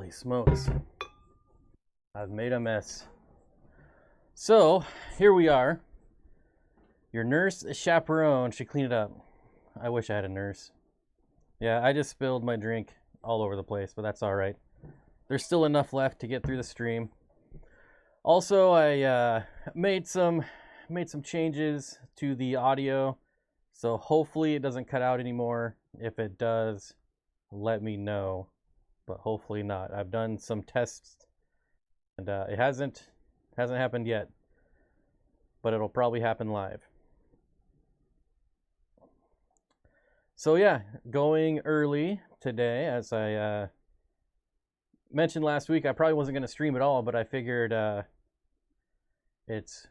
Holy smokes. I've made a mess. So, here we are. Your nurse chaperone should clean it up. I wish I had a nurse. Yeah, I just spilled my drink all over the place, but that's all right. There's still enough left to get through the stream. Also, I made some changes to the audio, so hopefully it doesn't cut out anymore. If it does, let me know, but hopefully not. I've done some tests, and it hasn't happened yet, but it'll probably happen live. So yeah, going early today, as I mentioned last week. I probably wasn't going to stream at all, but I figured it's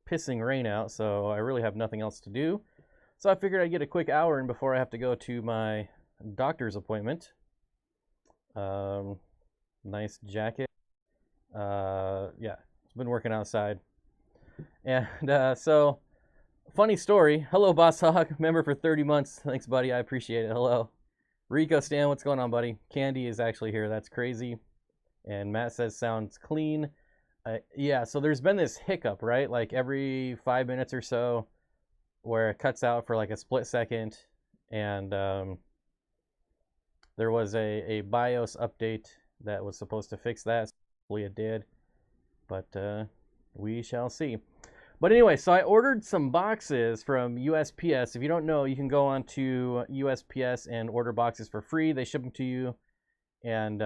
pissing rain out, so I really have nothing else to do. So I figured I'd get a quick hour in before I have to go to my doctor's appointment. Nice jacket. Yeah, it's been working outside. And so, funny story. Hello, Boss Hog, member for 30 months. Thanks, buddy. I appreciate it. Hello. Rico Stan, what's going on, buddy? Candy is actually here. That's crazy. And Matt says, sounds clean. Yeah, so there's been this hiccup, right? Like every 5 minutes or so where it cuts out for like a split second. And there was a BIOS update that was supposed to fix that. Hopefully it did. But we shall see. But anyway, so I ordered some boxes from USPS. If you don't know, you can go on to USPS and order boxes for free. They ship them to you. And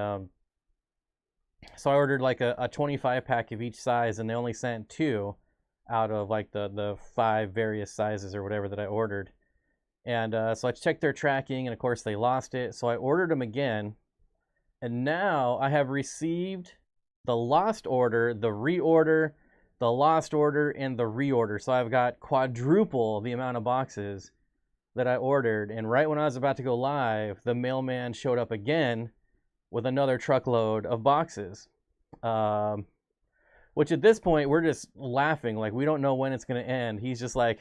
so I ordered like a 25 pack of each size, and they only sent 2 out of like the 5 various sizes or whatever that I ordered. And so I checked their tracking, and of course they lost it. So I ordered them again. And now I have received the lost order, the reorder, the lost order, and the reorder. So I've got quadruple the amount of boxes that I ordered. And right when I was about to go live, the mailman showed up again with another truckload of boxes. Which at this point, we're just laughing. Like, we don't know when it's going to end. He's just like,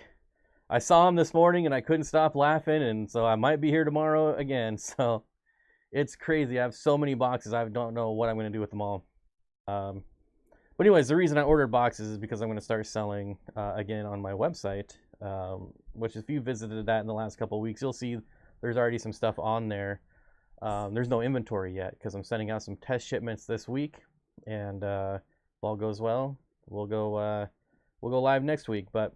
I saw him this morning and I couldn't stop laughing. And so I might be here tomorrow again. So it's crazy. I have so many boxes. I don't know what I'm going to do with them all. But anyways, the reason I ordered boxes is because I'm going to start selling again on my website, which if you visited that in the last couple of weeks, you'll see there's already some stuff on there. There's no inventory yet because I'm sending out some test shipments this week, and if all goes well, we'll go live next week. But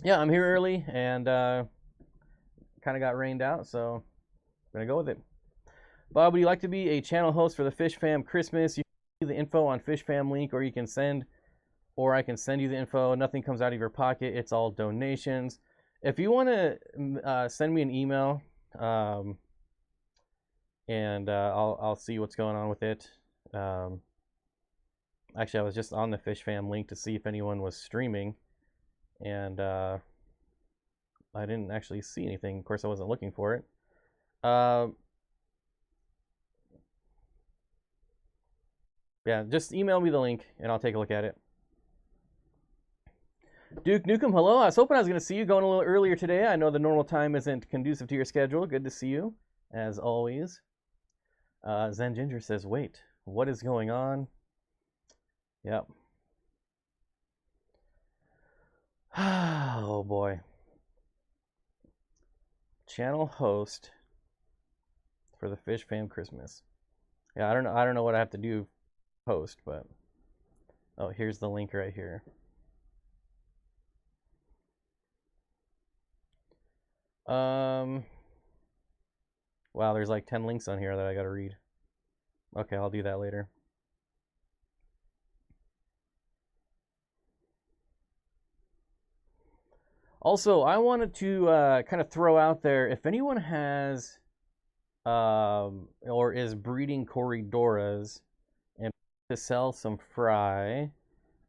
yeah, I'm here early and kind of got rained out, so I'm gonna go with it. Bob, would you like to be a channel host for the Fish Fam Christmas? You can see the info on Fish Fam link, or you can send, or I can send you the info. Nothing comes out of your pocket. It's all donations. If you want to send me an email, and I'll see what's going on with it. Actually, I was just on the Fish Fam link to see if anyone was streaming, and I didn't actually see anything. Of course, I wasn't looking for it. Yeah, just email me the link, and I'll take a look at it. Duke Nukem, hello. I was hoping I was going to see you going a little earlier today. I know the normal time isn't conducive to your schedule. Good to see you, as always. Zen Ginger says, wait, what is going on? Yep. Oh boy. Channel host for the Fish Fam Christmas. Yeah, I don't know what I have to do host, but oh, here's the link right here. Wow, there's like 10 links on here that I gotta read. Okay, I'll do that later. Also, I wanted to kind of throw out there, if anyone has or is breeding Corydoras and to sell some fry,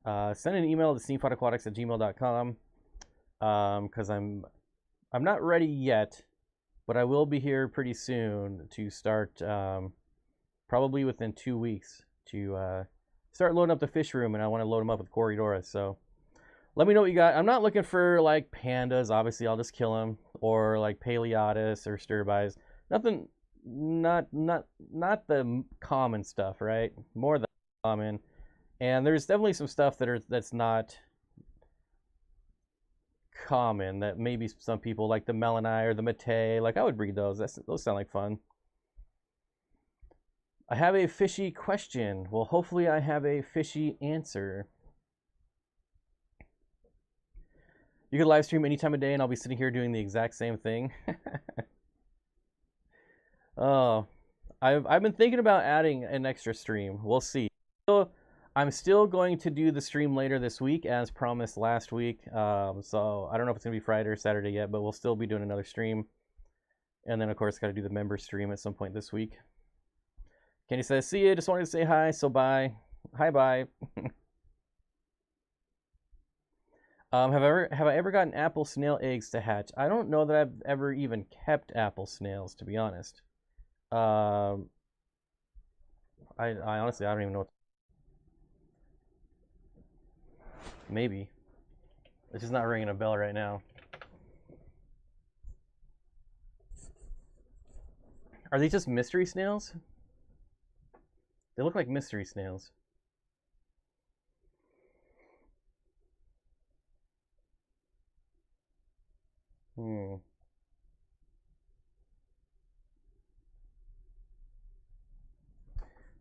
send an email to steenfottaquatics@gmail.com, because I'm not ready yet, but I will be here pretty soon to start, probably within 2 weeks, to start loading up the fish room, and I want to load them up with Corydoras. So let me know what you got. I'm not looking for like pandas. Obviously, I'll just kill them, or like Paleotis or Sturbis. Nothing not the common stuff, right? More the common. And there's definitely some stuff that's not common that maybe some people like the Melanai or the Mate. Like I would breed those. Those sound like fun. I have a fishy question. Well, hopefully I have a fishy answer. You could live stream any time of day and I'll be sitting here doing the exact same thing. Oh, I've been thinking about adding an extra stream. We'll see. So I'm still going to do the stream later this week as promised last week. So I don't know if it's gonna be Friday or Saturday yet, but we'll still be doing another stream. And then of course got to do the member stream at some point this week. Kenny says, see you, just wanted to say hi, so bye. Hi, bye. Have I ever gotten apple snail eggs to hatch? I don't know that I've ever even kept apple snails, to be honest. I honestly, I don't even know. Maybe. It's just not ringing a bell right now. Are these just mystery snails? They look like mystery snails.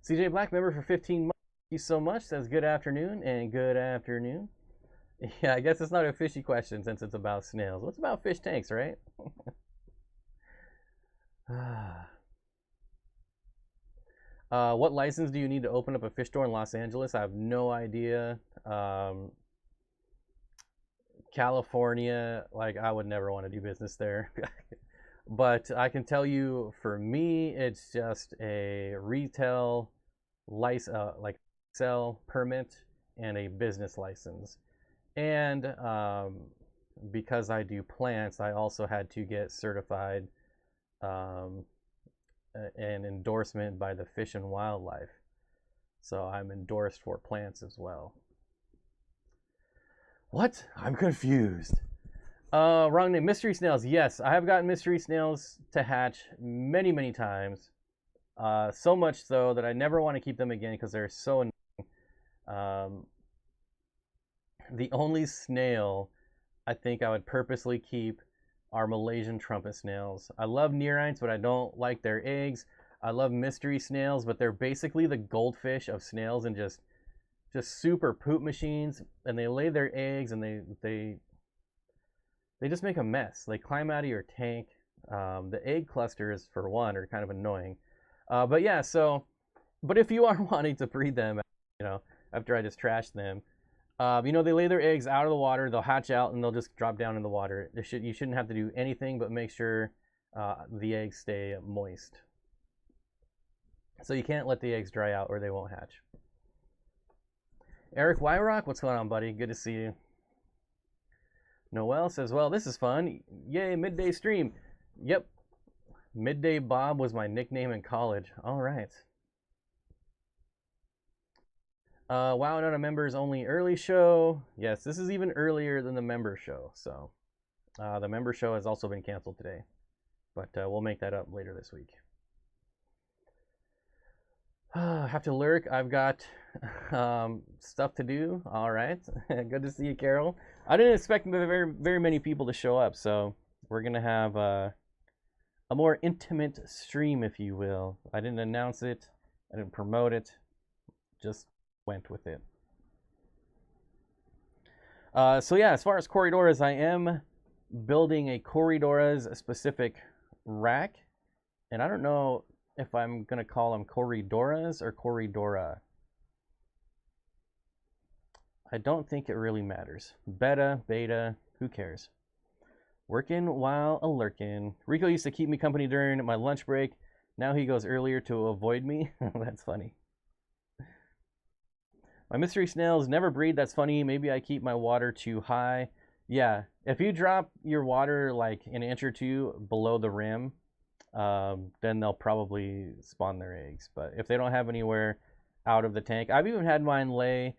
CJ Black, member for 15 months. Thank you so much. Says good afternoon and good afternoon. Yeah, I guess it's not a fishy question since it's about snails. What's about fish tanks, right? What license do you need to open up a fish store in Los Angeles? I have no idea. California, like I would never want to do business there. But I can tell you, for me, it's just a retail license, like sell permit and a business license. And because I do plants, I also had to get certified an endorsement by the Fish and Wildlife. So I'm endorsed for plants as well. What? I'm confused. Wrong name. Mystery snails. Yes, I have gotten mystery snails to hatch many, many times. So much so that I never want to keep them again because they're so annoying. The only snail I think I would purposely keep are Malaysian trumpet snails. I love nereids, but I don't like their eggs. I love mystery snails, but they're basically the goldfish of snails and just super poop machines. And they lay their eggs and they just make a mess. They climb out of your tank. The egg clusters, for one, are kind of annoying. But yeah, so, but if you are wanting to breed them, you know, after I just trashed them, you know, they lay their eggs out of the water, they'll hatch out, and they'll just drop down in the water. You shouldn't have to do anything but make sure the eggs stay moist. So you can't let the eggs dry out or they won't hatch. Eric Wyrock, what's going on, buddy? Good to see you. Noel says, well, this is fun. Yay, midday stream. Yep. Midday Bob was my nickname in college. All right. Wow, not a members only early show. Yes, this is even earlier than the member show. So the member show has also been canceled today. But we'll make that up later this week. Have to lurk. I've got stuff to do. All right. Good to see you, Carol. I didn't expect very many people to show up, so we're going to have a more intimate stream, if you will. I didn't announce it. I didn't promote it. Just went with it. So yeah, as far as Corydoras, I am building a Corydoras specific rack. And I don't know if I'm going to call them Corydoras or Corydora. I don't think it really matters. Beta, beta, who cares? Working while a lurkin'. Rico used to keep me company during my lunch break. Now he goes earlier to avoid me. That's funny. My mystery snails never breed. That's funny. Maybe I keep my water too high. Yeah, if you drop your water like an inch or two below the rim, then they'll probably spawn their eggs. But if they don't have anywhere out of the tank, I've even had mine lay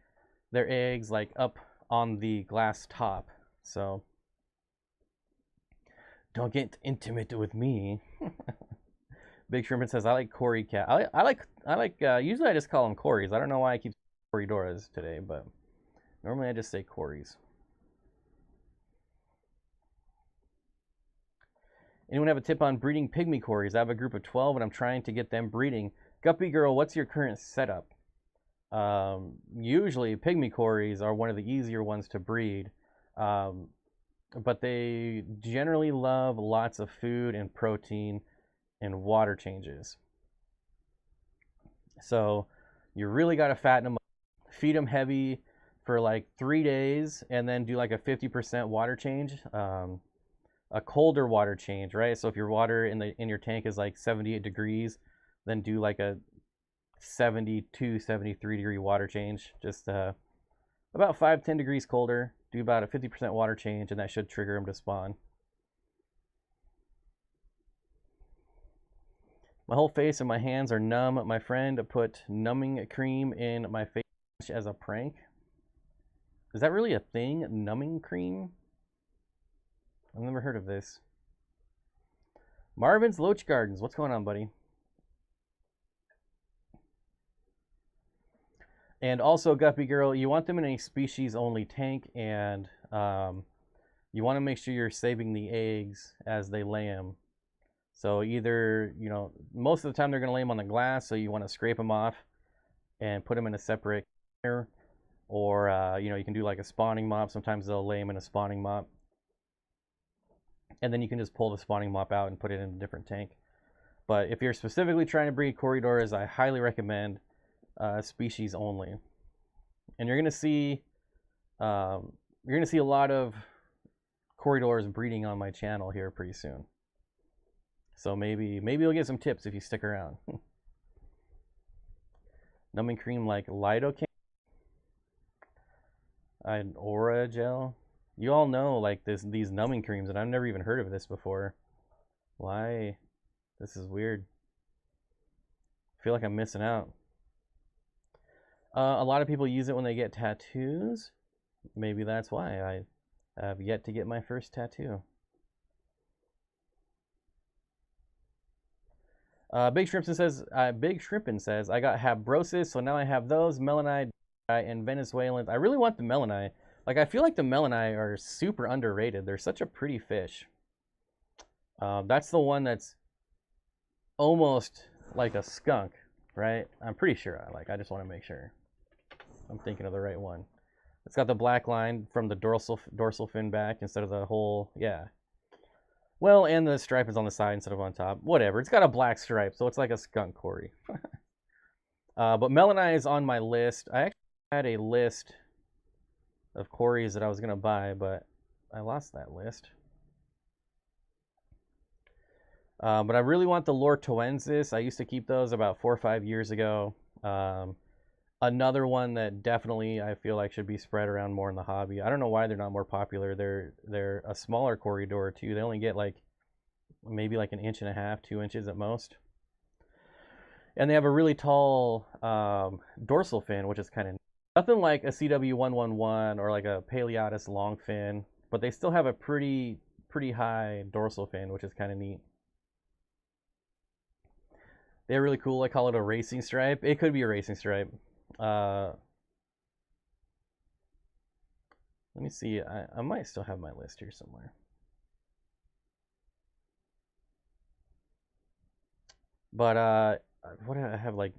their eggs like up on the glass top. So don't get intimate with me. Big Shrimpin says, I like Cory cat. I like, usually I just call them Corys. I don't know why I keep saying Corydoras today, but normally I just say Corys. Anyone have a tip on breeding pygmy Corys? I have a group of 12 and I'm trying to get them breeding. Guppy Girl, what's your current setup? Usually pygmy Corys are one of the easier ones to breed, but they generally love lots of food and protein and water changes. So you really got to fatten them up, feed them heavy for like 3 days, and then do like a 50% water change, a colder water change, right? So if your water in your tank is like 78 degrees, then do like a 72, 73 degree water change, just about 5-10 degrees colder. Do about a 50% water change, and that should trigger them to spawn. My whole face and my hands are numb. My friend put numbing cream in my face as a prank. Is that really a thing? Numbing cream? I've never heard of this. Marvin's Loach Gardens. What's going on, buddy? And also, Guppy Girl, you want them in a species-only tank, and you want to make sure you're saving the eggs as they lay them. So either, you know, most of the time they're going to lay them on the glass, so you want to scrape them off and put them in a separate container. Or, you know, you can do like a spawning mop. Sometimes they'll lay them in a spawning mop. And then you can just pull the spawning mop out and put it in a different tank. But if you're specifically trying to breed Corydoras, I highly recommend species only. And you're gonna see a lot of Corydoras breeding on my channel here pretty soon. So maybe you'll get some tips if you stick around. Numbing cream like lidocaine, an aura gel. You all know like these numbing creams, and I've never even heard of this before. Why? This is weird. I feel like I'm missing out. A lot of people use it when they get tattoos. Maybe that's why I have yet to get my first tattoo. Big Shrimpin says, I got habrosis, so now I have those, melanite and Venezuelans. I really want the melanite. Like, I feel like the melanite are super underrated. They're such a pretty fish. That's the one that's almost like a skunk, right? I'm pretty sure. I just want to make sure I'm thinking of the right one. It's got the black line from the dorsal fin back instead of the whole, yeah. Well, and the stripe is on the side instead of on top. Whatever. It's got a black stripe, so it's like a skunk Cory. But melanite is on my list. I actually had a list of Corys that I was going to buy, but I lost that list. But I really want the Lortoensis. I used to keep those about 4 or 5 years ago. Another one that definitely I feel like should be spread around more in the hobby. I don't know why they're not more popular. They're a smaller Corydor too. They only get like maybe like 1.5 inches, 2 inches at most. And they have a really tall dorsal fin, which is kind of nothing like a CW111 or like a Paleotis long fin, but they still have a pretty high dorsal fin, which is kind of neat. They're really cool. I call it a racing stripe. It could be a racing stripe. Let me see. I might still have my list here somewhere. But what did I have? Like,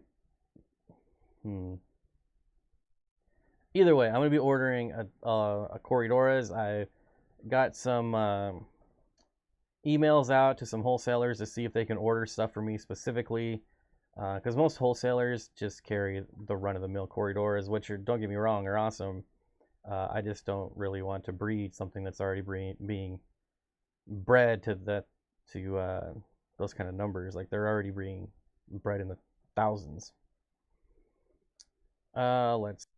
Either way, I'm gonna be ordering a Corydoras. I got some emails out to some wholesalers to see if they can order stuff for me specifically, because most wholesalers just carry the run-of-the-mill Corydoras, which are, don't get me wrong, are awesome. I just don't really want to breed something that's already being bred to those kind of numbers. Like, they're already being bred in the thousands. Let's see.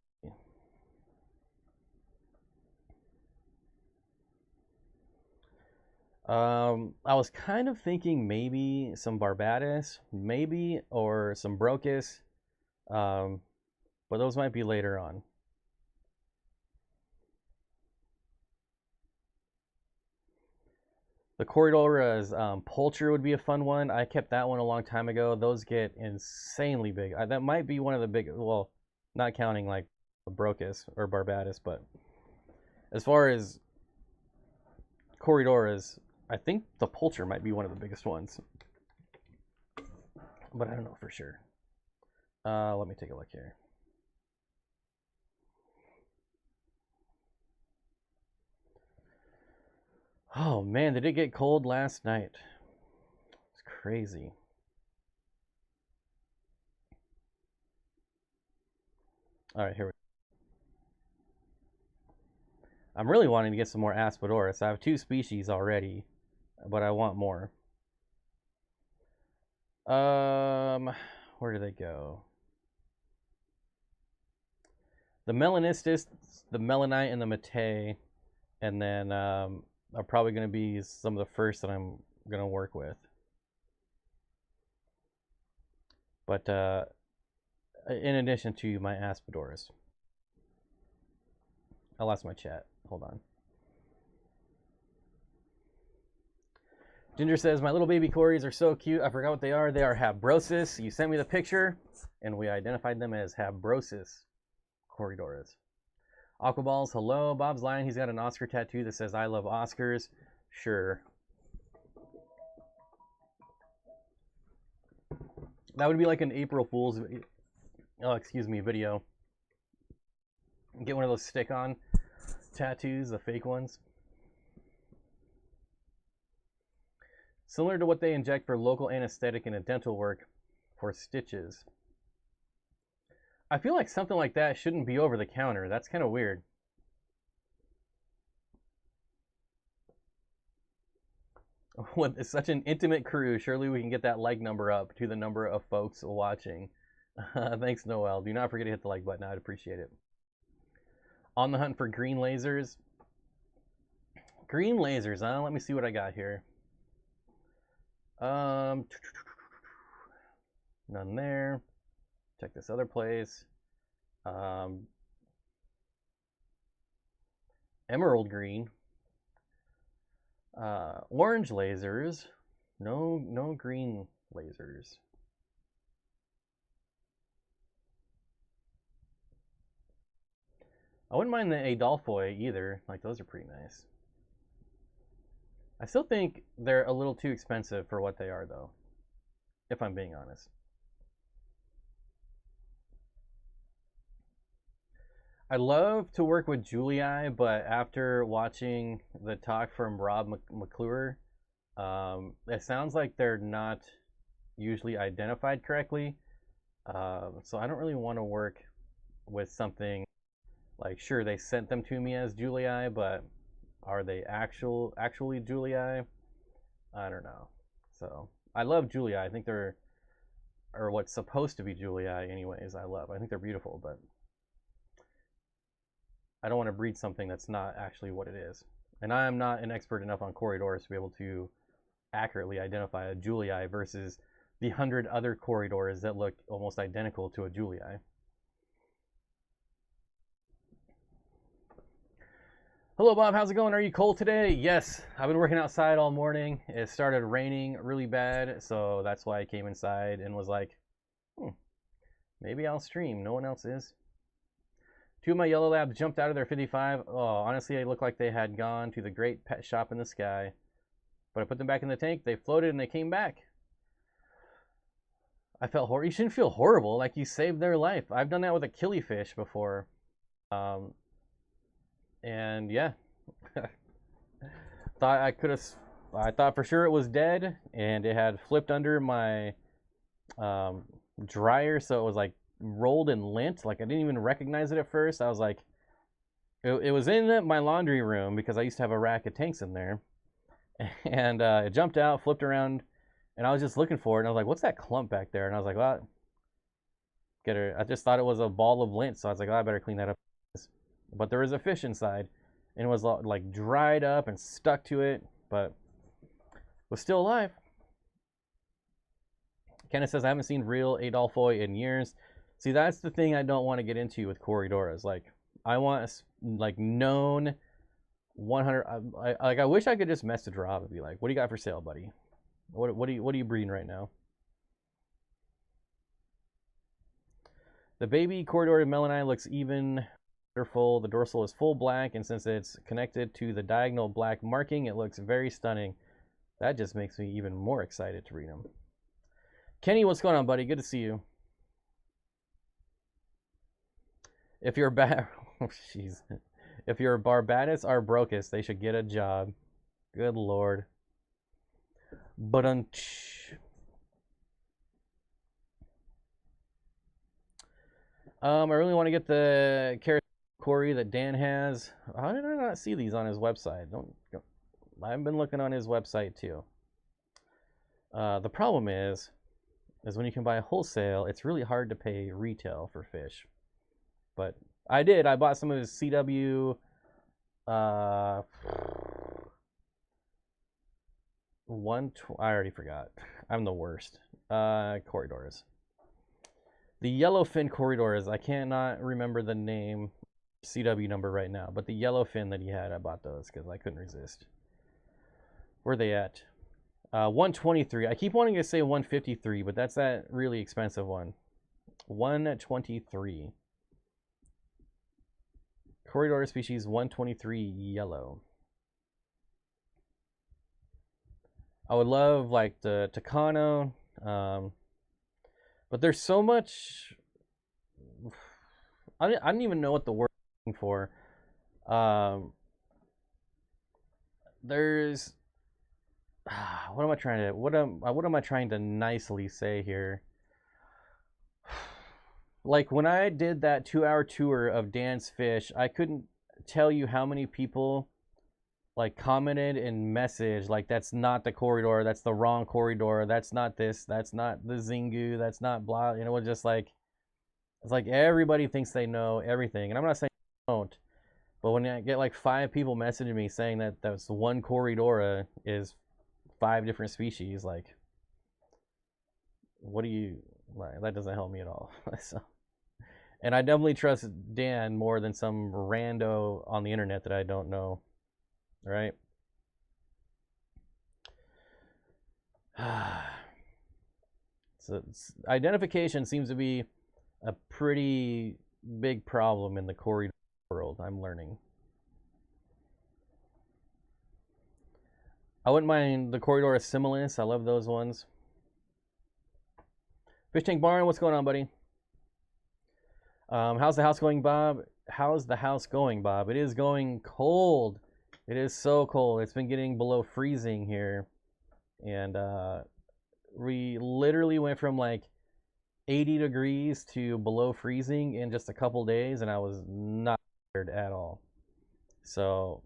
I was kind of thinking maybe some Barbatus, maybe, or some Brocus, but those might be later on. The Corridoras, Poultry would be a fun one. I kept that one a long time ago. Those get insanely big. That might be one of the big, well, not counting like Brocus or Barbatus, but as far as Corridoras, I think the Poultry might be one of the biggest ones. But I don't know for sure. Let me take a look here. Oh man, did it get cold last night? It's crazy. All right, here we go. I'm really wanting to get some more Aspidoris. I have 2 species already, but I want more. Where do they go? The Melanistis, the Melanite, and the Mate, and then are probably going to be some of the first that I'm going to work with. But in addition to my Aspidoris. I lost my chat. Hold on. Ginger says, my little baby Cories are so cute. I forgot what they are. They are Habrosis. You sent me the picture, and we identified them as Habrosis Corridoras. Aquaballs, hello. Bob's lying. He's got an Oscar tattoo that says, I love Oscars. Sure. That would be like an April Fool's video. Get one of those stick-on tattoos, the fake ones. Similar to what they inject for local anesthetic in a dental work for stitches. I feel like something like that shouldn't be over the counter. That's kind of weird. With such an intimate crew, surely we can get that like number up to the number of folks watching. Thanks, Noel. Do not forget to hit the like button. I'd appreciate it. On the hunt for green lasers. Green lasers, huh? Let me see what I got here. None there. Check this other place. Emerald green. Orange lasers. No green lasers. I wouldn't mind the Adolphoi either. Like, those are pretty nice. I still think they're a little too expensive for what they are, though, if I'm being honest. I love to work with Julii, but after watching the talk from Rob McClure, it sounds like they're not usually identified correctly. So I don't really want to work with something like, sure, they sent them to me as Julii, but are they actually Julii? I don't know. So I love Julii. I think they're, or what's supposed to be Julii anyways, I think they're beautiful, but I don't want to breed something that's not actually what it is. And I am not an expert enough on Corridors to be able to accurately identify a Julii versus the 100 other Corridors that look almost identical to a Julii. Hello, Bob. How's it going? Are you cold today? Yes. I've been working outside all morning. It started raining really bad, so that's why I came inside and was like, maybe I'll stream. No one else is. 2 of my yellow labs jumped out of their 55. Oh, honestly, they looked like they had gone to the great pet shop in the sky. But I put them back in the tank. They floated and they came back. I felt horrible. You shouldn't feel horrible. Like, you saved their life. I've done that with a killifish before. And yeah, I thought for sure it was dead, and it had flipped under my dryer, so it was like rolled in lint. Like, I didn't even recognize it at first. I was like, it was in my laundry room because I used to have a rack of tanks in there, and it jumped out, flipped around, and I was just looking for it, and I was like, what's that clump back there? And I was like, well, I just thought it was a ball of lint, so I was like, oh, I better clean that up. But there was a fish inside, and it was like dried up and stuck to it, but was still alive. Kenneth says, I haven't seen real Adolphoi in years. See, that's the thing I don't want to get into with Corridoras. Like, I want like known 100. I wish I could just message Rob and be like, "What do you got for sale, buddy? What are you breeding right now?" The baby corridor melanite looks even wonderful. The dorsal is full black, and since it's connected to the diagonal black marking, it looks very stunning. That just makes me even more excited to read them. Kenny, what's going on, buddy? Good to see you. If you're jeez. If you're Barbatus or Brocus, they should get a job. Good lord. But I really want to get the carrot Corey that Dan has. How did I not see these on his website? I've been looking on his website too. The problem is when you can buy wholesale, it's really hard to pay retail for fish. But I did. I bought some of his CW. I already forgot. I'm the worst. Corridors. The yellowfin corridors. I cannot remember the name, CW number right now. But the yellowfin that he had, I bought those because I couldn't resist. Where are they at? 123. I keep wanting to say 153, but that's that really expensive one. 123. Corridor species 123 yellow. I would love like the Takano, but there's so much. I don't even know what the word I'm looking for. There's what am I trying to nicely say here? Like when I did that 2-hour tour of Dan's fish, I couldn't tell you how many people like commented and messaged like, that's not the corridor, that's the wrong corridor, that's not this, that's not the Zingu, that's not blah. You know, just like, it's like everybody thinks they know everything, and I'm not saying they don't, but when I get like 5 people messaging me saying that that's one corridora is 5 different species, like, what do you like? That doesn't help me at all. So, and I definitely trust Dan more than some rando on the internet that I don't know. Right? So identification seems to be a pretty big problem in the corridor world, I'm learning. I wouldn't mind the corridor similis. I love those ones. Fish Tank Barn, what's going on, buddy? How's the house going, Bob? How's the house going, Bob? It is going cold. It is so cold. It's been getting below freezing here. And we literally went from like 80 degrees to below freezing in just a couple days, and I was not prepared at all. So,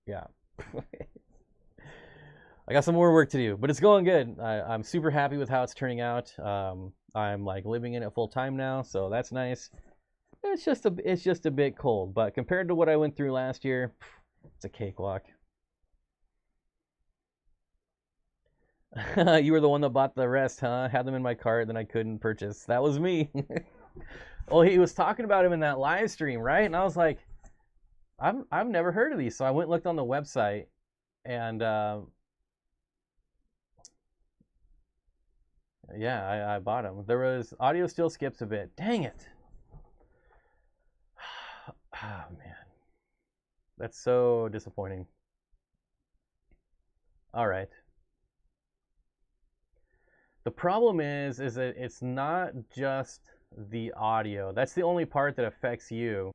yeah. I got some more work to do, but it's going good. I'm super happy with how it's turning out. I'm like living in it full time now, so that's nice. It's just a bit cold, but compared to what I went through last year, it's a cakewalk. You were the one that bought the rest, huh? Had them in my cart, then I couldn't purchase. That was me. Well, he was talking about him in that live stream, right? And I was like, I've never heard of these, so I went and looked on the website, and yeah, I bought them. There was audio still skips a bit. Dang it! Oh man, that's so disappointing. All right. The problem is that it's not just the audio. That's the only part that affects you,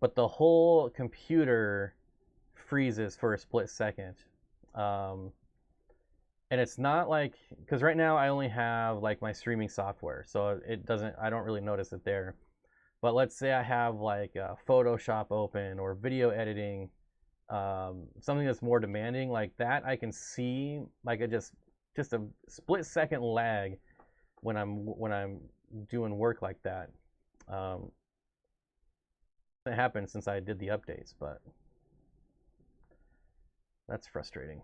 but the whole computer freezes for a split second. And it's not like, because right now I only have like my streaming software, so I don't really notice it there. But let's say I have like Photoshop open or video editing, something that's more demanding like that, I can see like just a split second lag when I'm doing work like that. It happened since I did the updates, but that's frustrating.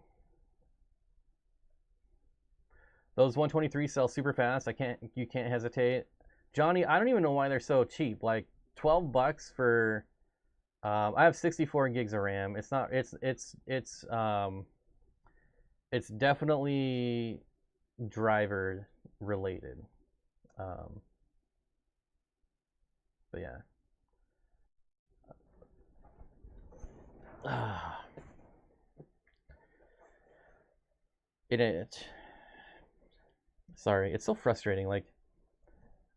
Those 123 sell super fast. You can't hesitate. Johnny, I don't even know why they're so cheap. Like $12 for I have 64 gigs of RAM. It's not. It's definitely driver related. Um, but yeah. It. Sorry, it's so frustrating. Like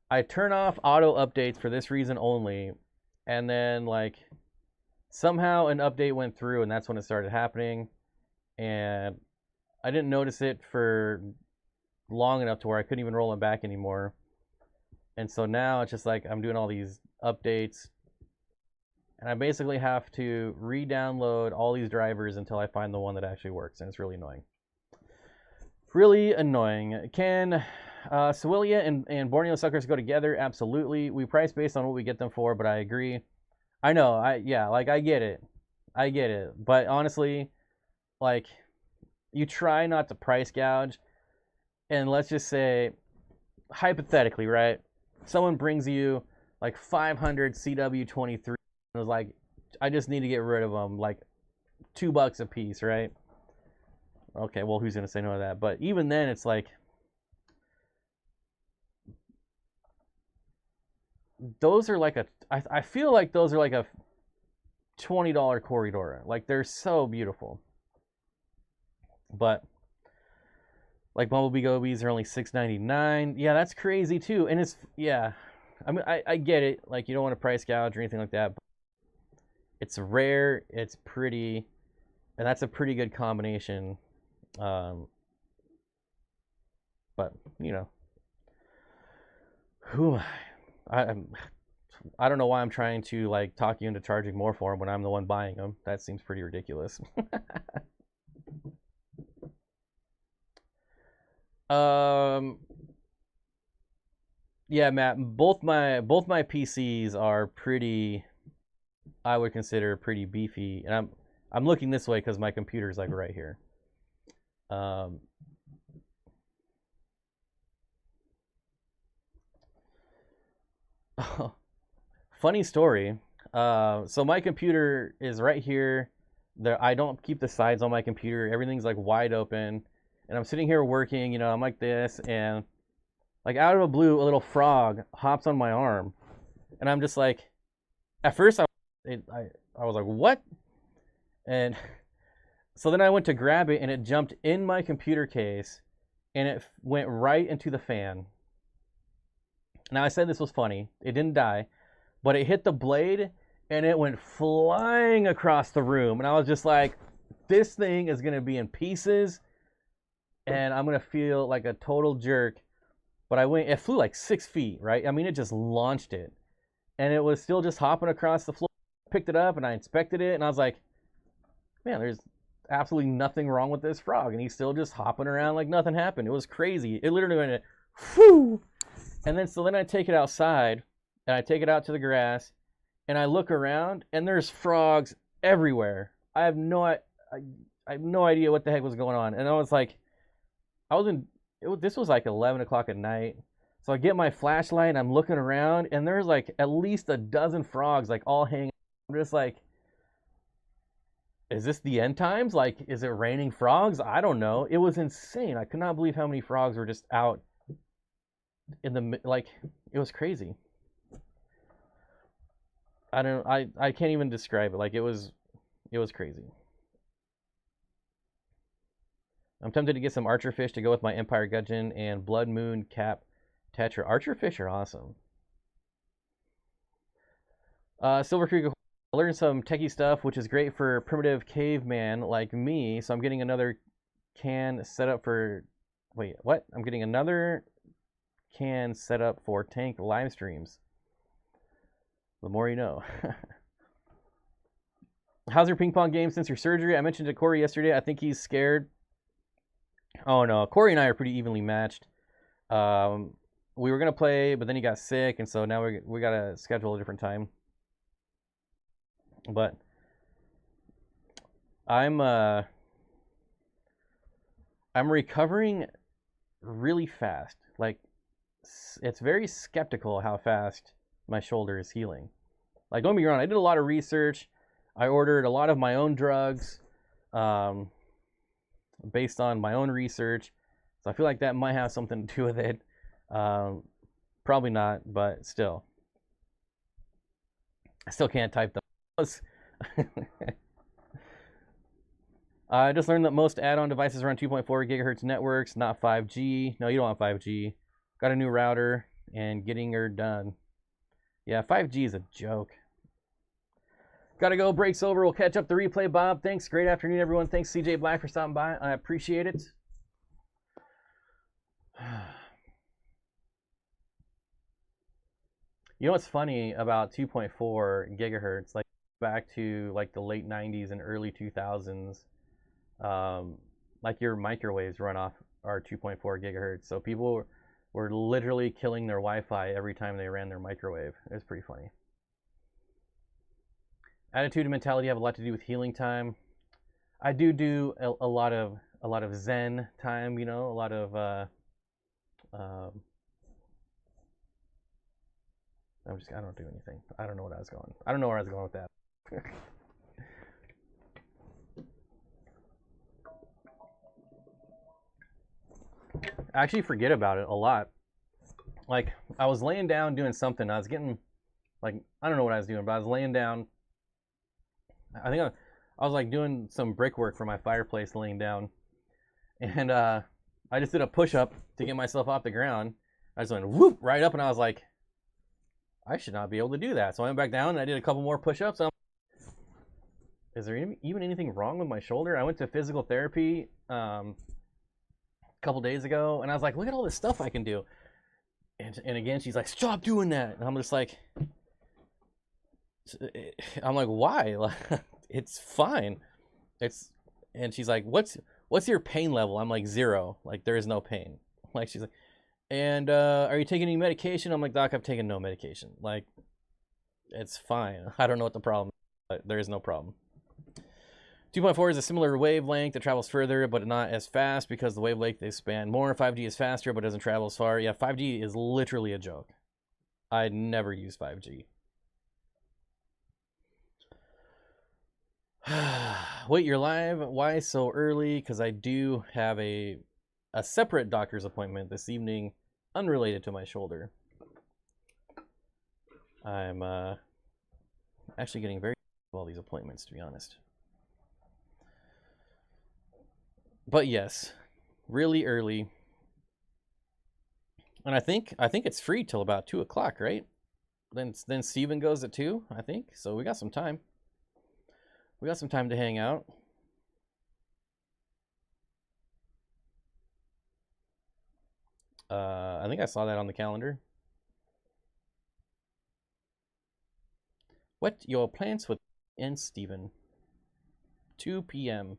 I turn off auto updates for this reason only, and then like somehow an update went through, and that's when it started happening, and I didn't notice it for long enough to where I couldn't even roll them back anymore. And so now it's just like I'm doing all these updates, and I basically have to re-download all these drivers until I find the one that actually works, and it's really annoying. Really annoying. Can Sewillia and Borneo suckers go together? Absolutely. We price based on what we get them for, but I agree. I know. Like I get it. I get it. But honestly, like you try not to price gouge, and let's just say hypothetically, right? Someone brings you like 500 CW23 and was like, I just need to get rid of them, like $2 a piece, right? Okay, well, who's gonna say no to that? But even then, it's like those are like I feel like those are like a $20 corridor. Like they're so beautiful, but like Bumblebee Gobies are only $6.99. Yeah, that's crazy too. And it's yeah, I mean I get it. Like you don't want to price gouge or anything like that. But it's rare. It's pretty, and that's a pretty good combination. Um, but you know, who am I don't know why I'm trying to like talk you into charging more for them when I'm the one buying them. That seems pretty ridiculous. um, yeah, Matt. Both my PCs are pretty. I would consider pretty beefy, and I'm looking this way because my computer's like right here. Um, funny story. So my computer is right here. There, I don't keep the sides on my computer. Everything's like wide open, and I'm sitting here working. You know, I'm like this, and like out of the blue, a little frog hops on my arm, and I'm just like, at first I was like, what? And so then I went to grab it, and it jumped in my computer case, and it went right into the fan. Now I said this was funny. It didn't die, but it hit the blade and it went flying across the room. And I was just like, this thing is going to be in pieces and I'm going to feel like a total jerk. But it flew like 6 feet, right? I mean, it just launched it and it was still just hopping across the floor. I picked it up and I inspected it and I was like, man, there's absolutely nothing wrong with this frog. And he's still just hopping around like nothing happened. It was crazy. It literally went, whoo. And then I take it outside and I take it out to the grass and I look around and there's frogs everywhere. I have no idea what the heck was going on. And I was like, this was like 11 o'clock at night. So I get my flashlight and I'm looking around and there's like at least a dozen frogs like all hanging. I'm just like, is this the end times? Like, is it raining frogs? I don't know. It was insane. I could not believe how many frogs were just out in the like. It was crazy. I can't even describe it. Like it was crazy. I'm tempted to get some archer fish to go with my Empire Gudgeon and Blood Moon Cap Tetra. Archer fish are awesome. Silver Creek, I learned some techie stuff, which is great for primitive caveman like me. So I'm getting another can set up for. Wait, what? I'm getting another can set up for tank live streams. The more you know. How's your ping pong game since your surgery? I mentioned to Corey yesterday. I think he's scared. Oh no, Corey and I are pretty evenly matched. We were gonna play, but then he got sick, and so now we gotta schedule a different time. But I'm recovering really fast. Like it's very skeptical how fast my shoulder is healing. Like, don't be wrong, I did a lot of research. I ordered a lot of my own drugs based on my own research. So I feel like that might have something to do with it. Probably not, but still. I still can't type those. I just learned that most add-on devices are on 2.4 gigahertz networks, not 5G. No, you don't want 5G. Got a new router and getting her done. Yeah, 5G is a joke. Gotta go. Break's over. We'll catch up the replay, Bob. Thanks. Great afternoon, everyone. Thanks, CJ Black, for stopping by. I appreciate it. You know what's funny about 2.4 gigahertz? Like back to like the late 90s and early 2000s, like your microwaves run off are 2.4 gigahertz. So people were literally killing their Wi-Fi every time they ran their microwave. It was pretty funny. Attitude and mentality have a lot to do with healing time. I do a lot of Zen time, you know, a lot of I don't do anything. I don't know what I was going. I don't know where I was going with that. I actually forget about it a lot. Like, I was laying down doing something. I was getting, like, I don't know what I was doing, but I was laying down. I think I was like doing some brickwork for my fireplace laying down. And I just did a push-up to get myself off the ground. I just went whoop right up, and I was like, I should not be able to do that. So I went back down and I did a couple more push-ups. Is there even anything wrong with my shoulder? I went to physical therapy a couple days ago, and I was like, look at all this stuff I can do. And again, she's like, stop doing that. And I'm just like, why? It's fine. And she's like, what's your pain level? I'm like, 0. Like, there is no pain. Like, she's like, and are you taking any medication? I'm like, doc, I've taken no medication. Like, it's fine. I don't know what the problem is, but there is no problem. 2.4 is a similar wavelength that travels further, but not as fast because the wavelength they span more. 5G is faster, but doesn't travel as far. Yeah, 5G is literally a joke. I'd never use 5G. Wait, you're live? Why so early? Because I do have a separate doctor's appointment this evening, unrelated to my shoulder. I'm actually getting very sick of all these appointments, to be honest. But yes, really early. And I think it's free till about 2 o'clock, right? Then Steven goes at 2, I think. So we got some time. We got some time to hang out. I think I saw that on the calendar. What your plans with and Steven? 2 p.m.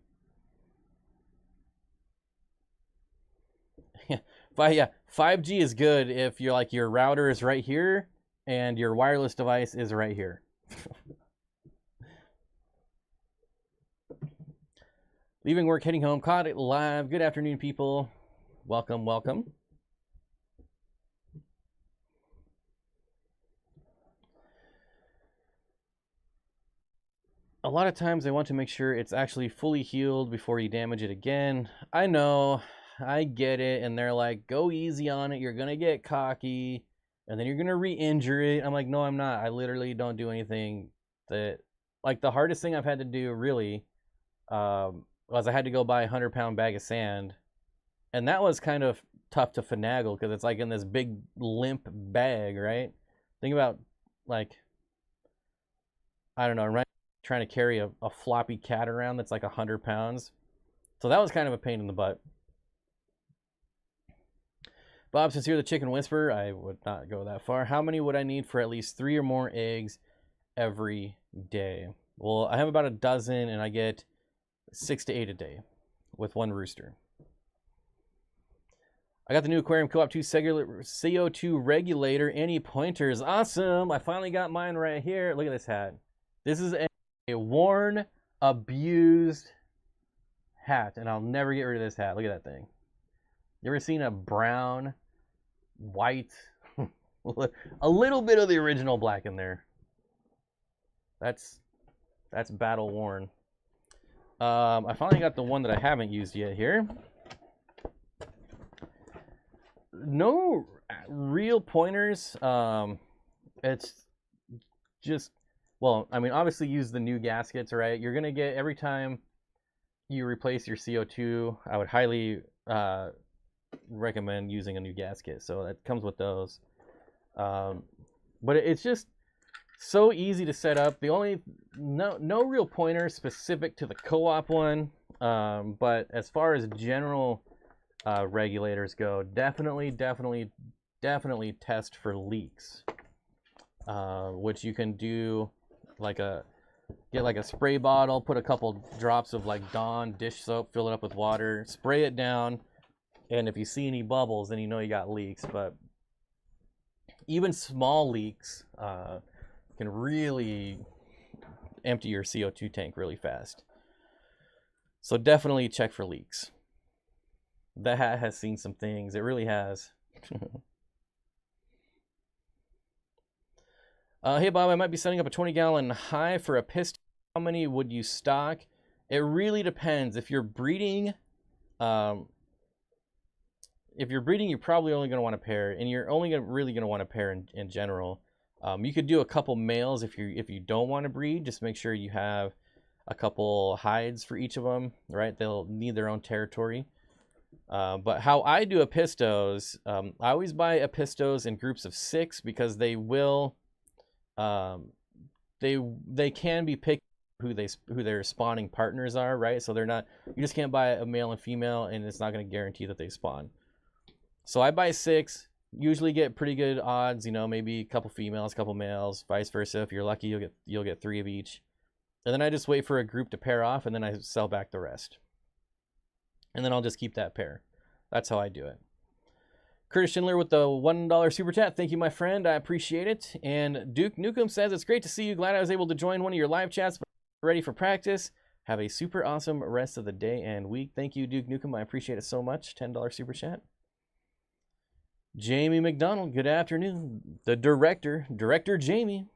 Yeah, 5G is good if you're like your router is right here and your wireless device is right here. Leaving work, heading home, caught it live. Good afternoon, people. Welcome, welcome. A lot of times they want to make sure it's actually fully healed before you damage it again. I know, I get it, and they're like, go easy on it, you're gonna get cocky, and then you're gonna re-injure it. I'm like, no, I'm not. I literally don't do anything that, like, the hardest thing I've had to do, really, was I had to go buy a 100-pound bag of sand, and that was kind of tough to finagle, because it's like in this big limp bag, right? Think about, like, I don't know, right? Trying to carry a floppy cat around that's like 100 pounds. So that was kind of a pain in the butt. Bob, since you're the chicken whisperer, I would not go that far. How many would I need for at least 3 or more eggs every day? Well, I have about a dozen, and I get 6 to 8 a day with 1 rooster. I got the new Aquarium Co-op 2 CO2 regulator. Any pointers? Awesome. I finally got mine right here. Look at this hat. This is a worn, abused hat, and I'll never get rid of this hat. Look at that thing. You ever seen a brown, white, a little bit of the original black in there? That's battle worn. I finally got the one that I haven't used yet here. No real pointers. It's just, well, I mean, obviously use the new gaskets, right? You're gonna get, every time you replace your CO2, I would highly recommend using a new gasket. So that comes with those. But it's just so easy to set up. The only, no real pointer specific to the co-op one. But as far as general regulators go, definitely test for leaks, which you can do like get like a spray bottle, put a couple drops of like Dawn dish soap, fill it up with water, spray it down, and if you see any bubbles, then you know you got leaks. But even small leaks can really empty your CO2 tank really fast. So definitely check for leaks. The hat has seen some things. It really has. Hey Bob, I might be setting up a 20-gallon hive for a piston. How many would you stock? It really depends. If you're breeding, you're probably only going to want a pair, and you're only really going to want a pair in general. You could do a couple males if you don't want to breed. Just make sure you have a couple hides for each of them, right? They'll need their own territory. But how I do apistos, I always buy apistos in groups of 6 because they will, they can be picked who their spawning partners are, right? So they're not, you just can't buy a male and female, and it's not going to guarantee that they spawn. So I buy 6, usually get pretty good odds, you know, maybe a couple females, a couple males, vice versa. If you're lucky, you'll get 3 of each. And then I just wait for a group to pair off, and then I sell back the rest. And then I'll just keep that pair. That's how I do it. Curtis Schindler with the $1 super chat. Thank you, my friend. I appreciate it. And Duke Nukem says, it's great to see you. Glad I was able to join one of your live chats, but ready for practice. Have a super awesome rest of the day and week. Thank you, Duke Nukem. I appreciate it so much. $10 super chat. Jamie McDonald, good afternoon. The Director Jamie.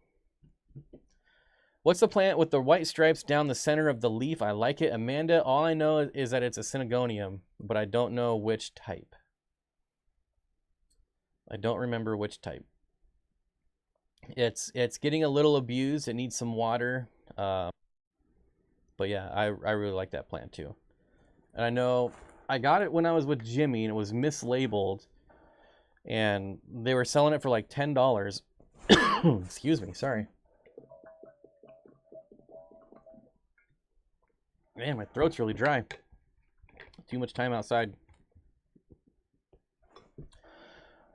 What's the plant with the white stripes down the center of the leaf? I like it. Amanda, all I know is that it's a Syngonium, but I don't know which type. I don't remember which type. It's getting a little abused. It needs some water. But yeah, I really like that plant too. And I know I got it when I was with Jimmy, and it was mislabeled. And they were selling it for like $10. Excuse me, sorry. Man, my throat's really dry. Too much time outside.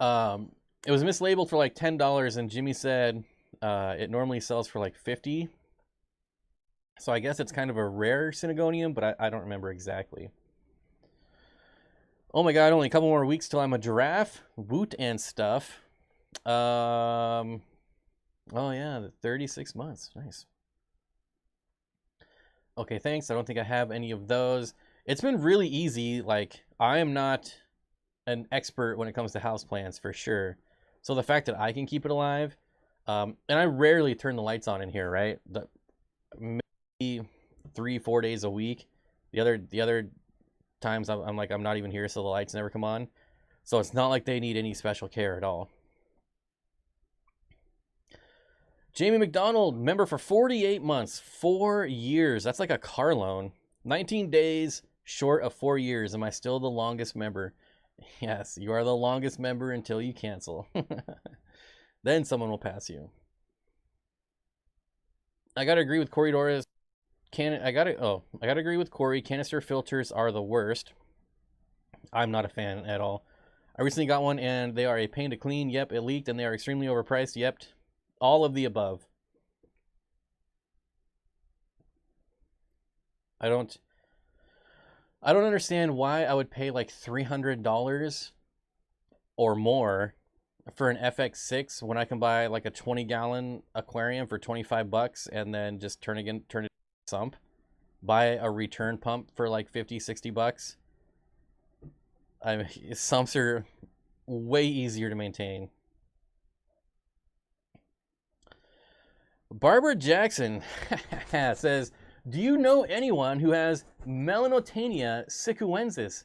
It was mislabeled for like $10, and Jimmy said it normally sells for like $50. So I guess it's kind of a rare Syngonium, but I don't remember exactly. Oh my god, only a couple more weeks till I'm a giraffe. Woot and stuff. Oh yeah, 36 months. Nice. Okay, thanks. I don't think I have any of those. It's been really easy. Like, I am not an expert when it comes to houseplants for sure. So the fact that I can keep it alive, and I rarely turn the lights on in here, right? Maybe 3-4 days a week. The other times I'm like, I'm not even here, so the lights never come on. So it's not like they need any special care at all. Jamie McDonald, member for 48 months, 4 years. That's like a car loan. 19 days short of 4 years. Am I still the longest member? Yes, you are the longest member until you cancel. Then someone will pass you. I gotta agree with Corey Doris. I gotta agree with Corey. Canister filters are the worst. I'm not a fan at all. I recently got one and they are a pain to clean. Yep, it leaked and they are extremely overpriced. Yep, all of the above. I don't understand why I would pay like $300 or more for an FX6 when I can buy like a 20-gallon aquarium for 25 bucks and then just turn it sump. Buy a return pump for like 50-60 bucks. I mean, sumps are way easier to maintain. Barbara Jackson says, do you know anyone who has Melanotania sicuensis?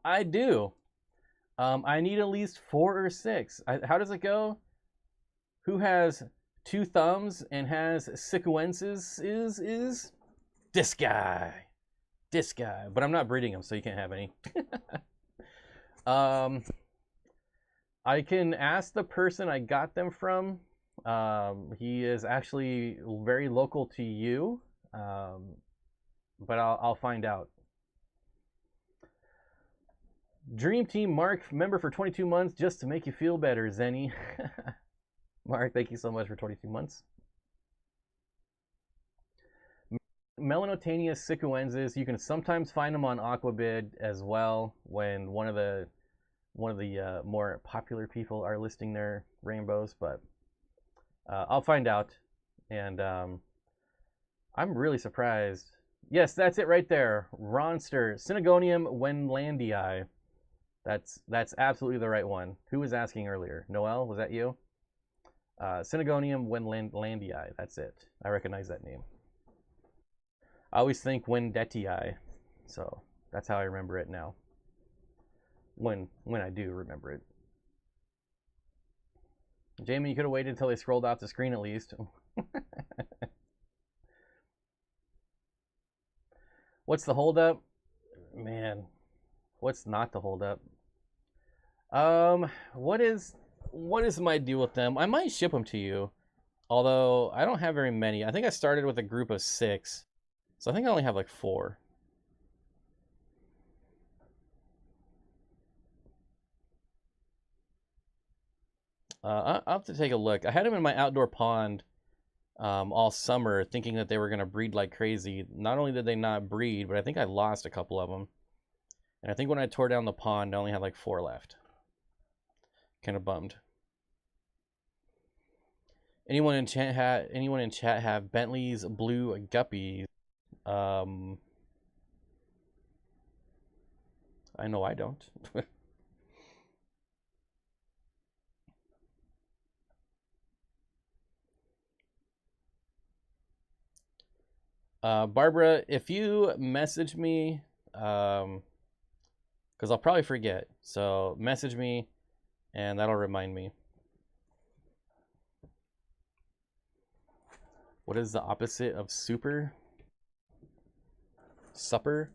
I do. I need at least 4 or 6. How does it go? Who has 2 thumbs and has sicuensis is this guy. This guy. But I'm not breeding him, so you can't have any. I can ask the person I got them from. He is actually very local to you, but I'll find out. Dream Team Mark, member for 22 months just to make you feel better, Zenny. Mark, thank you so much for 22 months. Melanotania sicuensis, you can sometimes find them on Aquabid as well when one of the more popular people are listing their rainbows, but I'll find out. And I'm really surprised. Yes, that's it right there. Ronster, Syngonium Wendlandii. That's absolutely the right one. Who was asking earlier? Noel, was that you? Syngonium Wendlandii. That's it. I recognize that name. I always think Wendetii, so that's how I remember it now. When I do remember it. Jamie, you could have waited until they scrolled off the screen at least. What's the holdup? Man, what's not the holdup? What is my deal with them? I might ship them to you, although I don't have very many. I think I started with a group of 6, so I think I only have like 4. I'll have to take a look. I had them in my outdoor pond all summer, thinking that they were going to breed like crazy. Not only did they not breed, but I think I lost a couple of them. And I think when I tore down the pond, I only had like 4 left. Kind of bummed. Anyone in chat have Bentley's blue guppies? I know I don't. Barbara, if you message me, because I'll probably forget, so message me and that'll remind me. What is the opposite of super? Supper?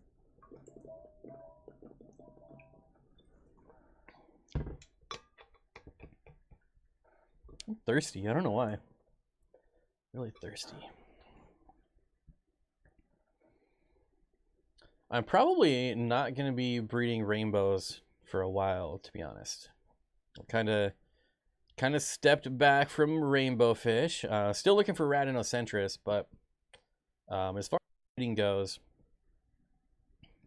I'm thirsty. I don't know why. Really thirsty. I'm probably not going to be breeding rainbows for a while, to be honest. Kind of stepped back from Rainbowfish. Still looking for Radinocentris, but as far as breeding goes,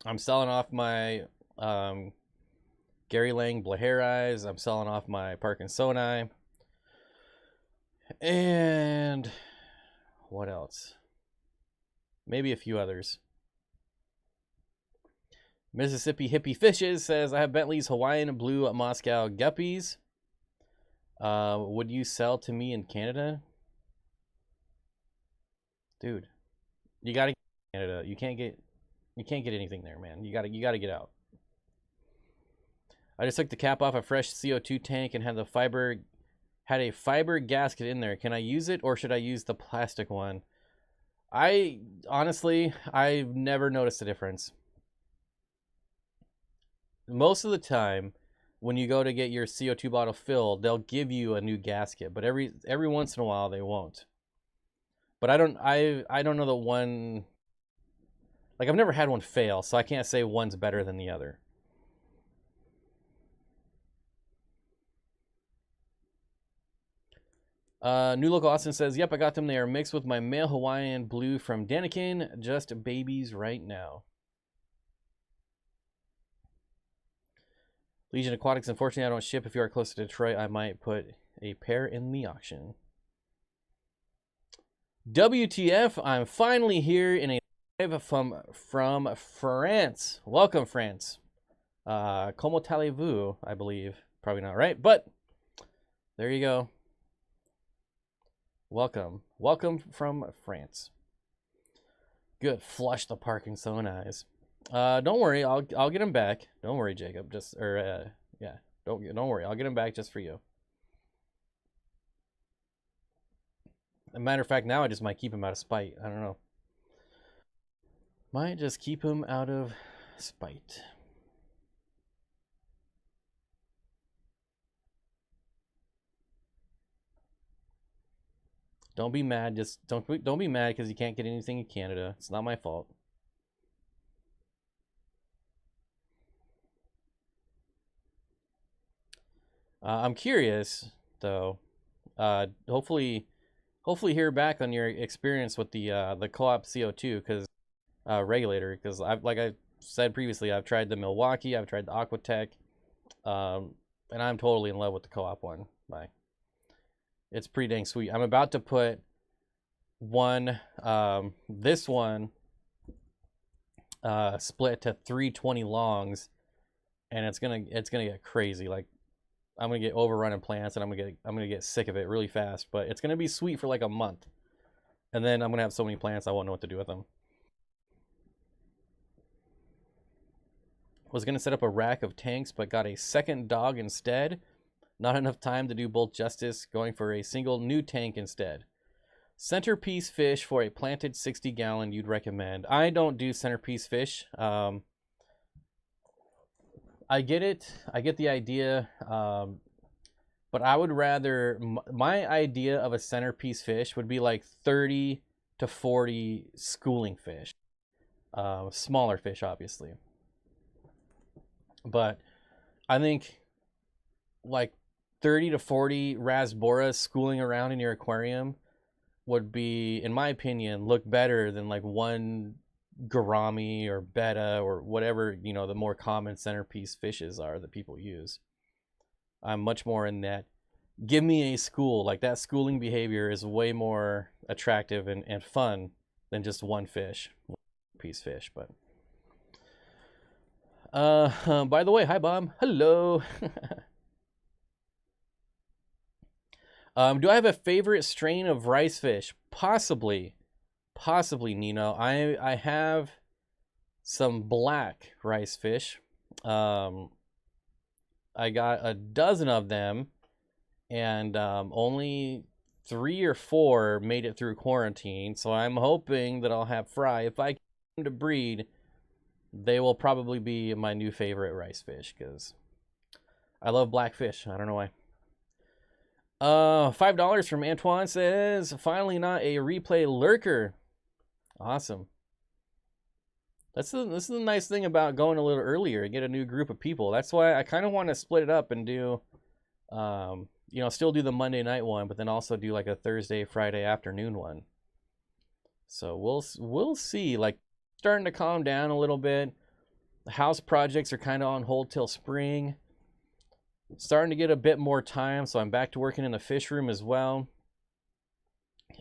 I'm selling off my Gary Lang Blaharii. I'm selling off my Parkinsoni. And what else? Maybe a few others. Mississippi Hippie Fishes says, I have Bentley's Hawaiian Blue Moscow Guppies. Would you sell to me in Canada? Dude, you gotta get Canada. You can't get anything there, man. You gotta get out. I just took the cap off a fresh CO2 tank and had a fiber gasket in there. Can I use it or should I use the plastic one? Honestly, I've never noticed a difference. Most of the time, when you go to get your CO2 bottle filled, they'll give you a new gasket, but every once in a while they won't. But I don't know the one. Like, I've never had one fail, so I can't say one's better than the other. New Local Austin says, yep, I got them. They are mixed with my male Hawaiian Blue from Danikin. Just babies right now. Legion Aquatics, unfortunately, I don't ship. If you are close to Detroit, I might put a pair in the auction. WTF, I'm finally here in a live from France. Welcome, France. Comment allez-vous, I believe. Probably not right, but there you go. Welcome. Welcome from France. Good. Flush the parking so nice. Don't worry, I'll get him back. Don't worry, Jacob. Yeah. Don't worry. I'll get him back just for you. As a matter of fact, now I just might keep him out of spite. I don't know. Might just keep him out of spite. Don't be mad. Just don't be mad because you can't get anything in Canada. It's not my fault. I'm curious though. Hopefully hear back on your experience with the co-op CO2 because regulator, because like I said previously, I've tried the Milwaukee, I've tried the Aquatech, and I'm totally in love with the co-op one. It's pretty dang sweet. I'm about to put one, this one, split to 320 longs, and it's gonna get crazy. Like I'm gonna get overrun in plants, and I'm gonna get sick of it really fast. But it's gonna be sweet for like a month, and then I'm gonna have so many plants I won't know what to do with them. Was gonna set up a rack of tanks, but got a second dog instead. Not enough time to do both justice, going for a single new tank instead. Centerpiece fish for a planted 60-gallon you'd recommend. I don't do centerpiece fish. I get it. I get the idea. But I would rather, my idea of a centerpiece fish would be like 30 to 40 schooling fish. Smaller fish, obviously. But I think like 30 to 40 rasboras schooling around in your aquarium would be, in my opinion, look better than like one gourami or betta or whatever, you know, the more common centerpiece fishes are that people use. I'm much more in that, give me a school. Like that schooling behavior is way more attractive and fun than just one fish, one piece fish. But by the way, hi Bob. Hello. Do I have a favorite strain of rice fish? Possibly, Nino. I have some black rice fish. I got a dozen of them, and only 3 or 4 made it through quarantine. So I'm hoping that I'll have fry. If I can to breed, they will probably be my new favorite rice fish because I love black fish. I don't know why. $5 from Antoine says, finally not a replay lurker. Awesome. This is the nice thing about going a little earlier, get a new group of people. That's why I kind of want to split it up and do, you know, still do the Monday night one, but then also do like a Thursday, Friday afternoon one. So we'll see. Like starting to calm down a little bit. The house projects are kind of on hold till spring. Starting to get a bit more time, so I'm back to working in the fish room as well,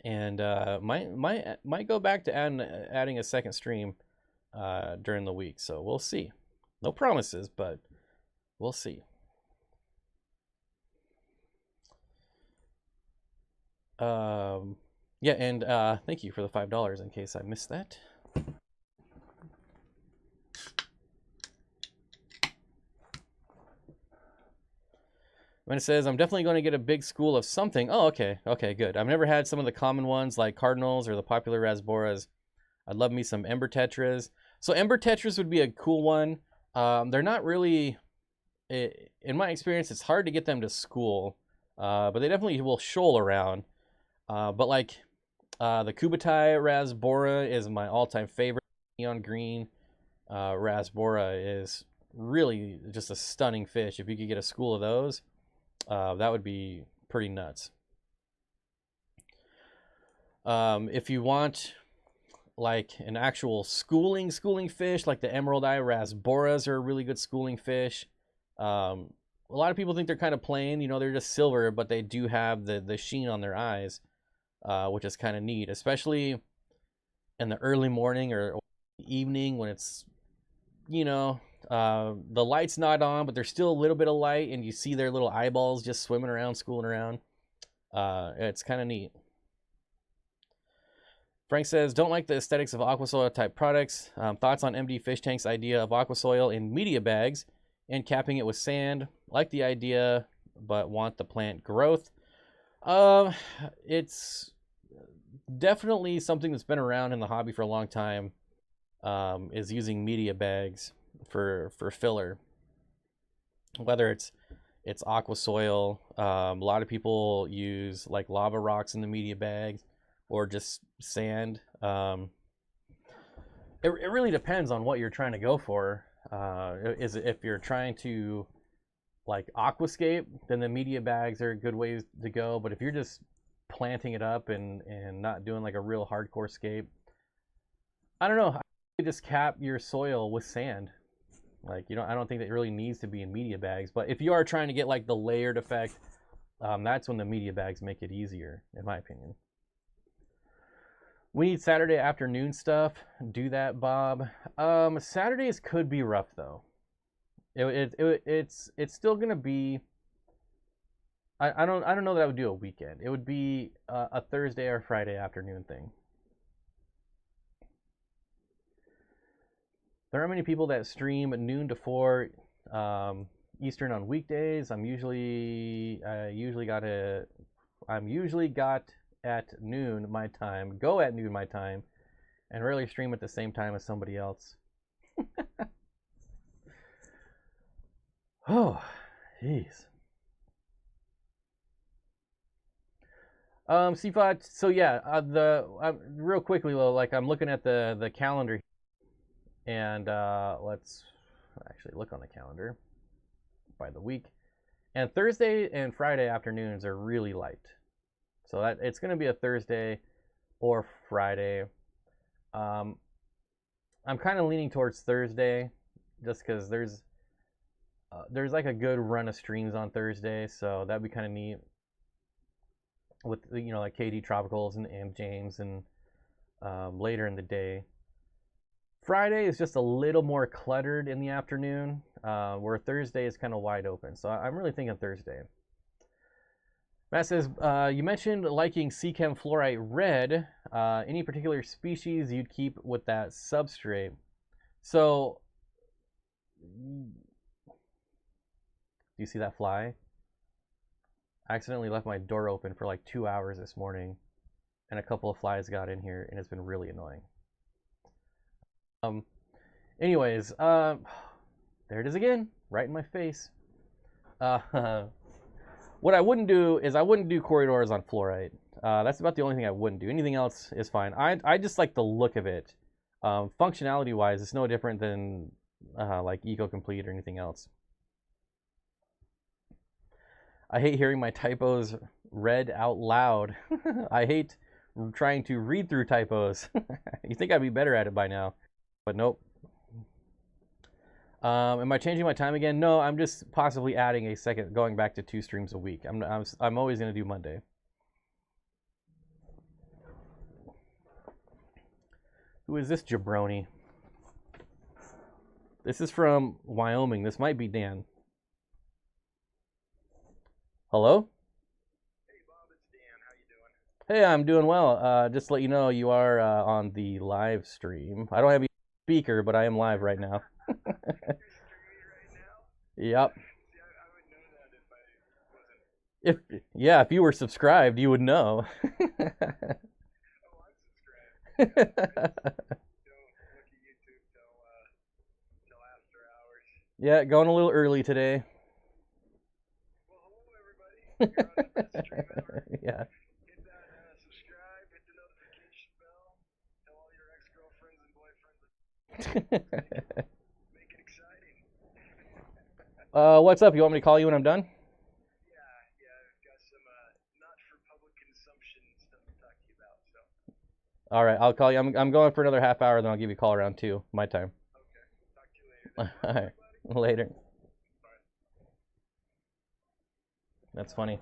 and might go back to adding a second stream during the week. So we'll see. No promises, but we'll see. Yeah, and thank you for the $5 in case I missed that. When it says, I'm definitely going to get a big school of something. Oh, okay. Okay, good. I've never had some of the common ones like cardinals or the popular rasboras. I'd love me some ember tetras. So ember tetras would be a cool one. They're not really, in my experience, it's hard to get them to school. But they definitely will shoal around. But like the Kubutai rasbora is my all-time favorite. Neon green rasbora is really just a stunning fish. If you could get a school of those, that would be pretty nuts. If you want like an actual schooling fish, like the emerald eye rasboras are a really good schooling fish. A lot of people think they're kind of plain, you know, they're just silver, but they do have the sheen on their eyes, which is kind of neat, especially in the early morning or evening when it's, you know, the light's not on, but there's still a little bit of light, and you see their little eyeballs just swimming around, schooling around. It's kind of neat. Frank says, don't like the aesthetics of aquasoil type products. Thoughts on MD Fish Tank's idea of aquasoil in media bags and capping it with sand. Like the idea, but want the plant growth. It's definitely something that's been around in the hobby for a long time. Is using media bags for filler. Whether it's aquasoil, a lot of people use like lava rocks in the media bags, or just sand. It really depends on what you're trying to go for. If you're trying to like aquascape, then the media bags are good ways to go. But if you're just planting it up and not doing like a real hardcore scape, I don't know. You just cap your soil with sand. Like, you know, I don't think that it really needs to be in media bags. But if you are trying to get like the layered effect, that's when the media bags make it easier, in my opinion. We need Saturday afternoon stuff. Do that, Bob. Saturdays could be rough though. It's still gonna be. I don't know that I would do a weekend. It would be a Thursday or Friday afternoon thing. There are many people that stream noon to 4 Eastern on weekdays. I'm usually got at noon my time, go at noon my time, and rarely stream at the same time as somebody else. Oh, jeez. Steenfott, so yeah, real quickly though, like I'm looking at the calendar, and let's actually look on the calendar by the week. And Thursday and Friday afternoons are really light. So that it's going to be a Thursday or Friday. I'm kind of leaning towards Thursday, just because there's like a good run of streams on Thursday, so that'd be kind of neat. With, you know, like KD Tropicals and James, and later in the day. Friday is just a little more cluttered in the afternoon, where Thursday is kind of wide open. So I'm really thinking Thursday. Matt says, you mentioned liking Seachem Fluorite Red. Any particular species you'd keep with that substrate? So, do you see that fly? I accidentally left my door open for like 2 hours this morning, and a couple of flies got in here, and it's been really annoying. Anyways, there it is again, right in my face. What I wouldn't do is I wouldn't do corridors on fluorite. That's about the only thing I wouldn't do. Anything else is fine. I just like the look of it. Functionality wise, it's no different than like EcoComplete or anything else. I hate hearing my typos read out loud. I hate trying to read through typos. You think I'd be better at it by now, but nope. Am I changing my time again? No, I'm just possibly adding a second, going back to 2 streams a week. I'm always gonna do Monday. Who is this jabroni? This is from Wyoming. This might be Dan. Hello? Hey Bob, it's Dan. How you doing? Hey, I'm doing well. Just to let you know, you are on the live stream. I don't have a speaker, but I am live right now. You're streaming right now? Yep. See, I would know that if I wasn't. If you were subscribed, you would know. Oh, I'm subscribed. Don't look at YouTube till after hours. Yeah, going a little early today. Well, hello everybody. You're on the best stream ever. Yeah. Hit that subscribe, hit the notification bell, tell all your ex-girlfriends and boyfriends. Make it exciting. What's up? You want me to call you when I'm done? Yeah, I've got some not for public consumption stuff to talk to you about. So. All right, I'll call you. I'm going for another half hour, then I'll give you a call around 2 my time. Okay, talk to you later. All right, later. Bye. That's funny.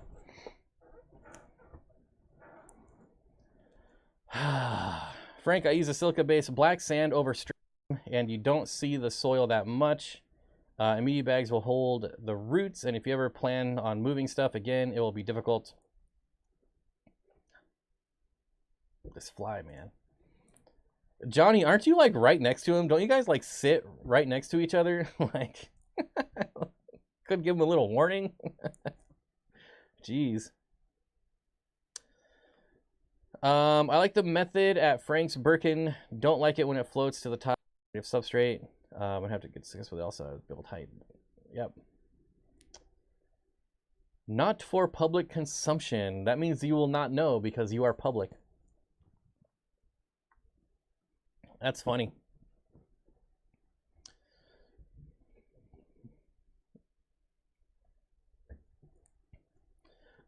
Frank, I use a silica-based black sand over stream, and you don't see the soil that much. Media bags will hold the roots, and if you ever plan on moving stuff again, it will be difficult. This fly, man. Johnny, aren't you like right next to him? Don't you guys like sit right next to each other? Like, could give him a little warning. Jeez. I like the method at Frank's Birkin. Don't like it when it floats to the top of substrate. I'd have to get successfully also build height. Yep. Not for public consumption. That means you will not know because you are public. That's funny.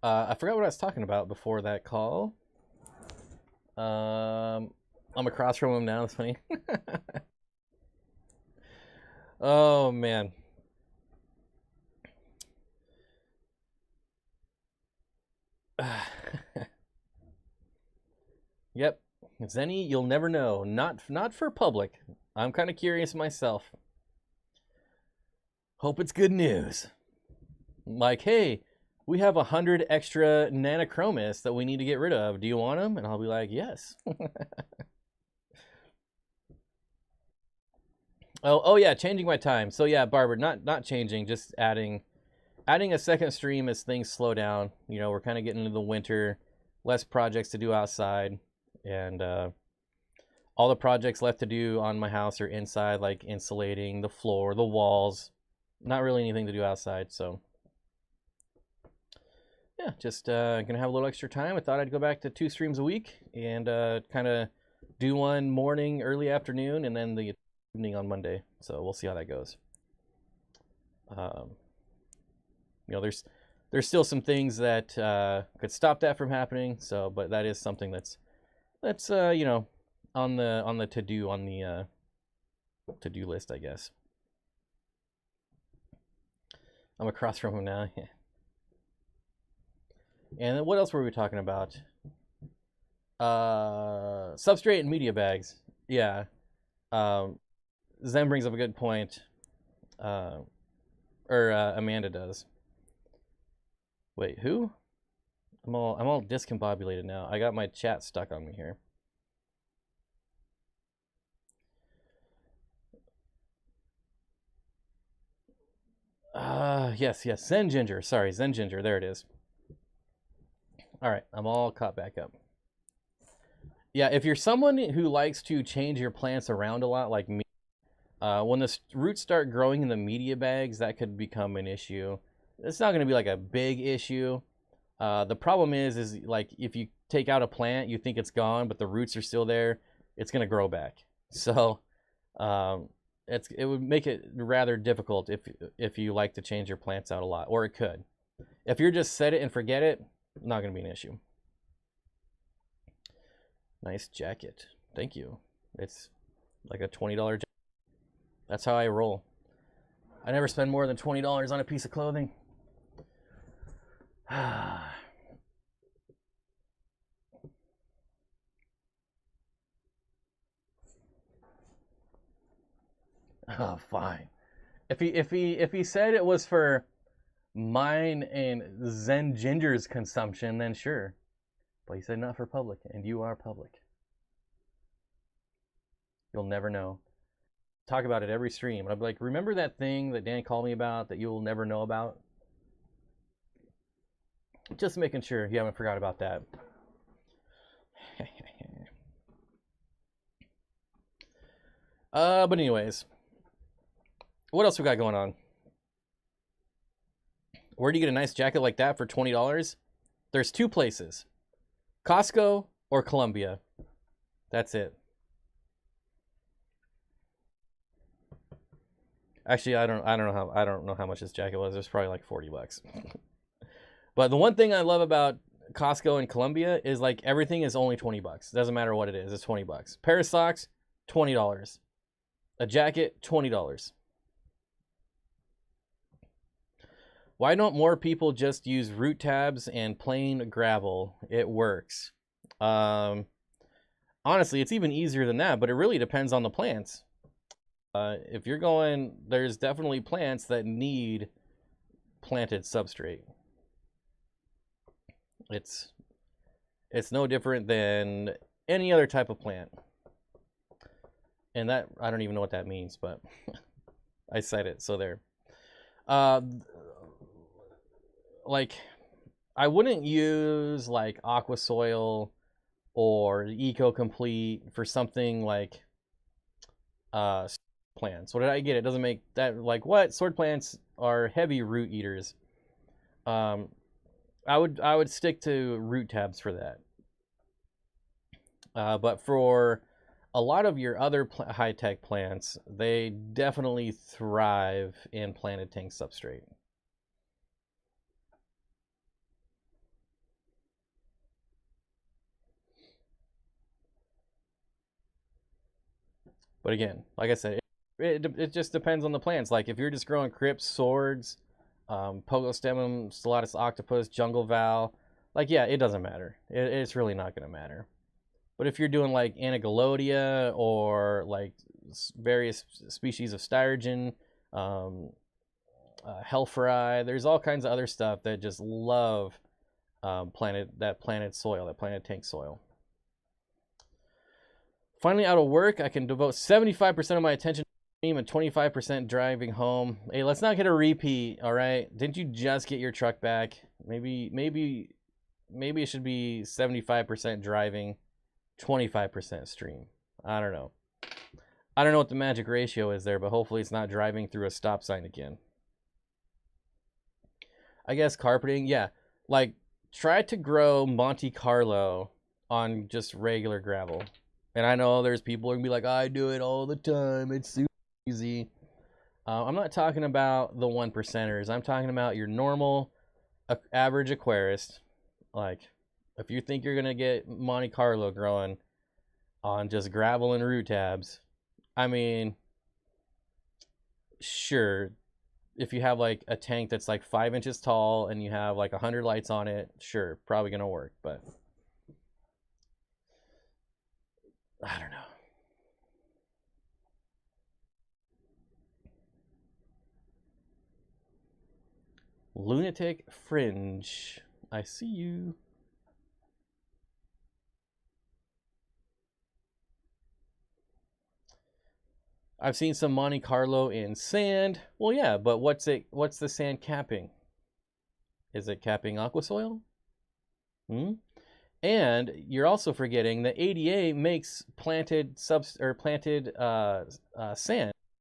I forgot what I was talking about before that call. I'm across from him now. That's funny. Oh man. Yep. Zenny, you'll never know. Not for public. I'm kind of curious myself. Hope it's good news. Like, hey, we have 100 extra Nanochromis that we need to get rid of. Do you want them? And I'll be like, yes. Oh yeah, changing my time. So yeah, Barbara, not changing, just adding a second stream as things slow down. You know, we're kind of getting into the winter, less projects to do outside, and all the projects left to do on my house are inside, like insulating the floor, the walls. Not really anything to do outside, so yeah, just gonna have a little extra time. I thought I'd go back to 2 streams a week and kind of do one morning, early afternoon, and then the evening on Monday. So we'll see how that goes. You know, there's still some things that could stop that from happening. So, but that is something that's you know, on the to do list, I guess. I'm across from him now. And then what else were we talking about? Substrate and media bags. Yeah. Zen brings up a good point. Or Amanda does. Wait, who? I'm all discombobulated now. I got my chat stuck on me here. Yes. Zen Ginger. Sorry, Zen Ginger. There it is. All right, I'm all caught back up. Yeah, if you're someone who likes to change your plants around a lot, like me, when the roots start growing in the media bags, that could become an issue. It's not going to be like a big issue. The problem is like if you take out a plant, you think it's gone, but the roots are still there, it's going to grow back. So it would make it rather difficult if you like to change your plants out a lot, or it could. If you're just set it and forget it, not going to be an issue. Nice jacket. Thank you. It's like a $20 jacket. That's how I roll. I never spend more than $20 on a piece of clothing. Oh, fine. If he said it was for mine and Zen Ginger's consumption, then sure. But he said not for public, and you are public. You'll never know. Talk about it every stream. And I'll be like, remember that thing that Dan called me about that you'll never know about? Just making sure you haven't forgot about that. But anyways, what else we got going on? Where do you get a nice jacket like that for $20? There's 2 places: Costco or Columbia. That's it. Actually, I don't know how much this jacket was. It was probably like $40. But the one thing I love about Costco and Columbia is like everything is only $20. Doesn't matter what it is. It's $20. Pair of socks, $20. A jacket, $20. Why don't more people just use root tabs and plain gravel? It works. Honestly, it's even easier than that, but it really depends on the plants. If you're going, there's definitely plants that need planted substrate. It's no different than any other type of plant. And that, I don't even know what that means, but I said it, so there. Like, I wouldn't use like aqua soil or eco complete for something like plants. What did I get? It doesn't make that, like, what? Sword plants are heavy root eaters. I would stick to root tabs for that. But for a lot of your other high-tech plants, they definitely thrive in planted tank substrate. But again, like I said, it just depends on the plants. Like if you're just growing crypts, swords, Pogostemum, Stellatus octopus, jungle val, like yeah, it doesn't matter. It's really not going to matter. But if you're doing like Anagalodia or like various species of styrogen, Hellfry, there's all kinds of other stuff that just love planted soil, that planted tank soil. Finally out of work, I can devote 75% of my attention to the stream and 25% driving home. Hey, let's not get a repeat, all right? Didn't you just get your truck back? Maybe it should be 75% driving, 25% stream. I don't know. I don't know what the magic ratio is there, but hopefully it's not driving through a stop sign again. I guess carpeting, yeah. Like, try to grow Monte Carlo on just regular gravel. And I know there's people who are going to be like, I do it all the time. It's super easy. I'm not talking about the 1%ers. I'm talking about your normal average aquarist. Like, if you think you're going to get Monte Carlo growing on just gravel and root tabs, I mean, sure. If you have like a tank that's like 5 inches tall and you have like 100 lights on it, sure, probably going to work. But I don't know. Lunatic Fringe. I see you. I've seen some Monte Carlo in sand. Well, yeah, but what's the sand capping? Is it capping aqua soil? And you're also forgetting that ADA makes planted sand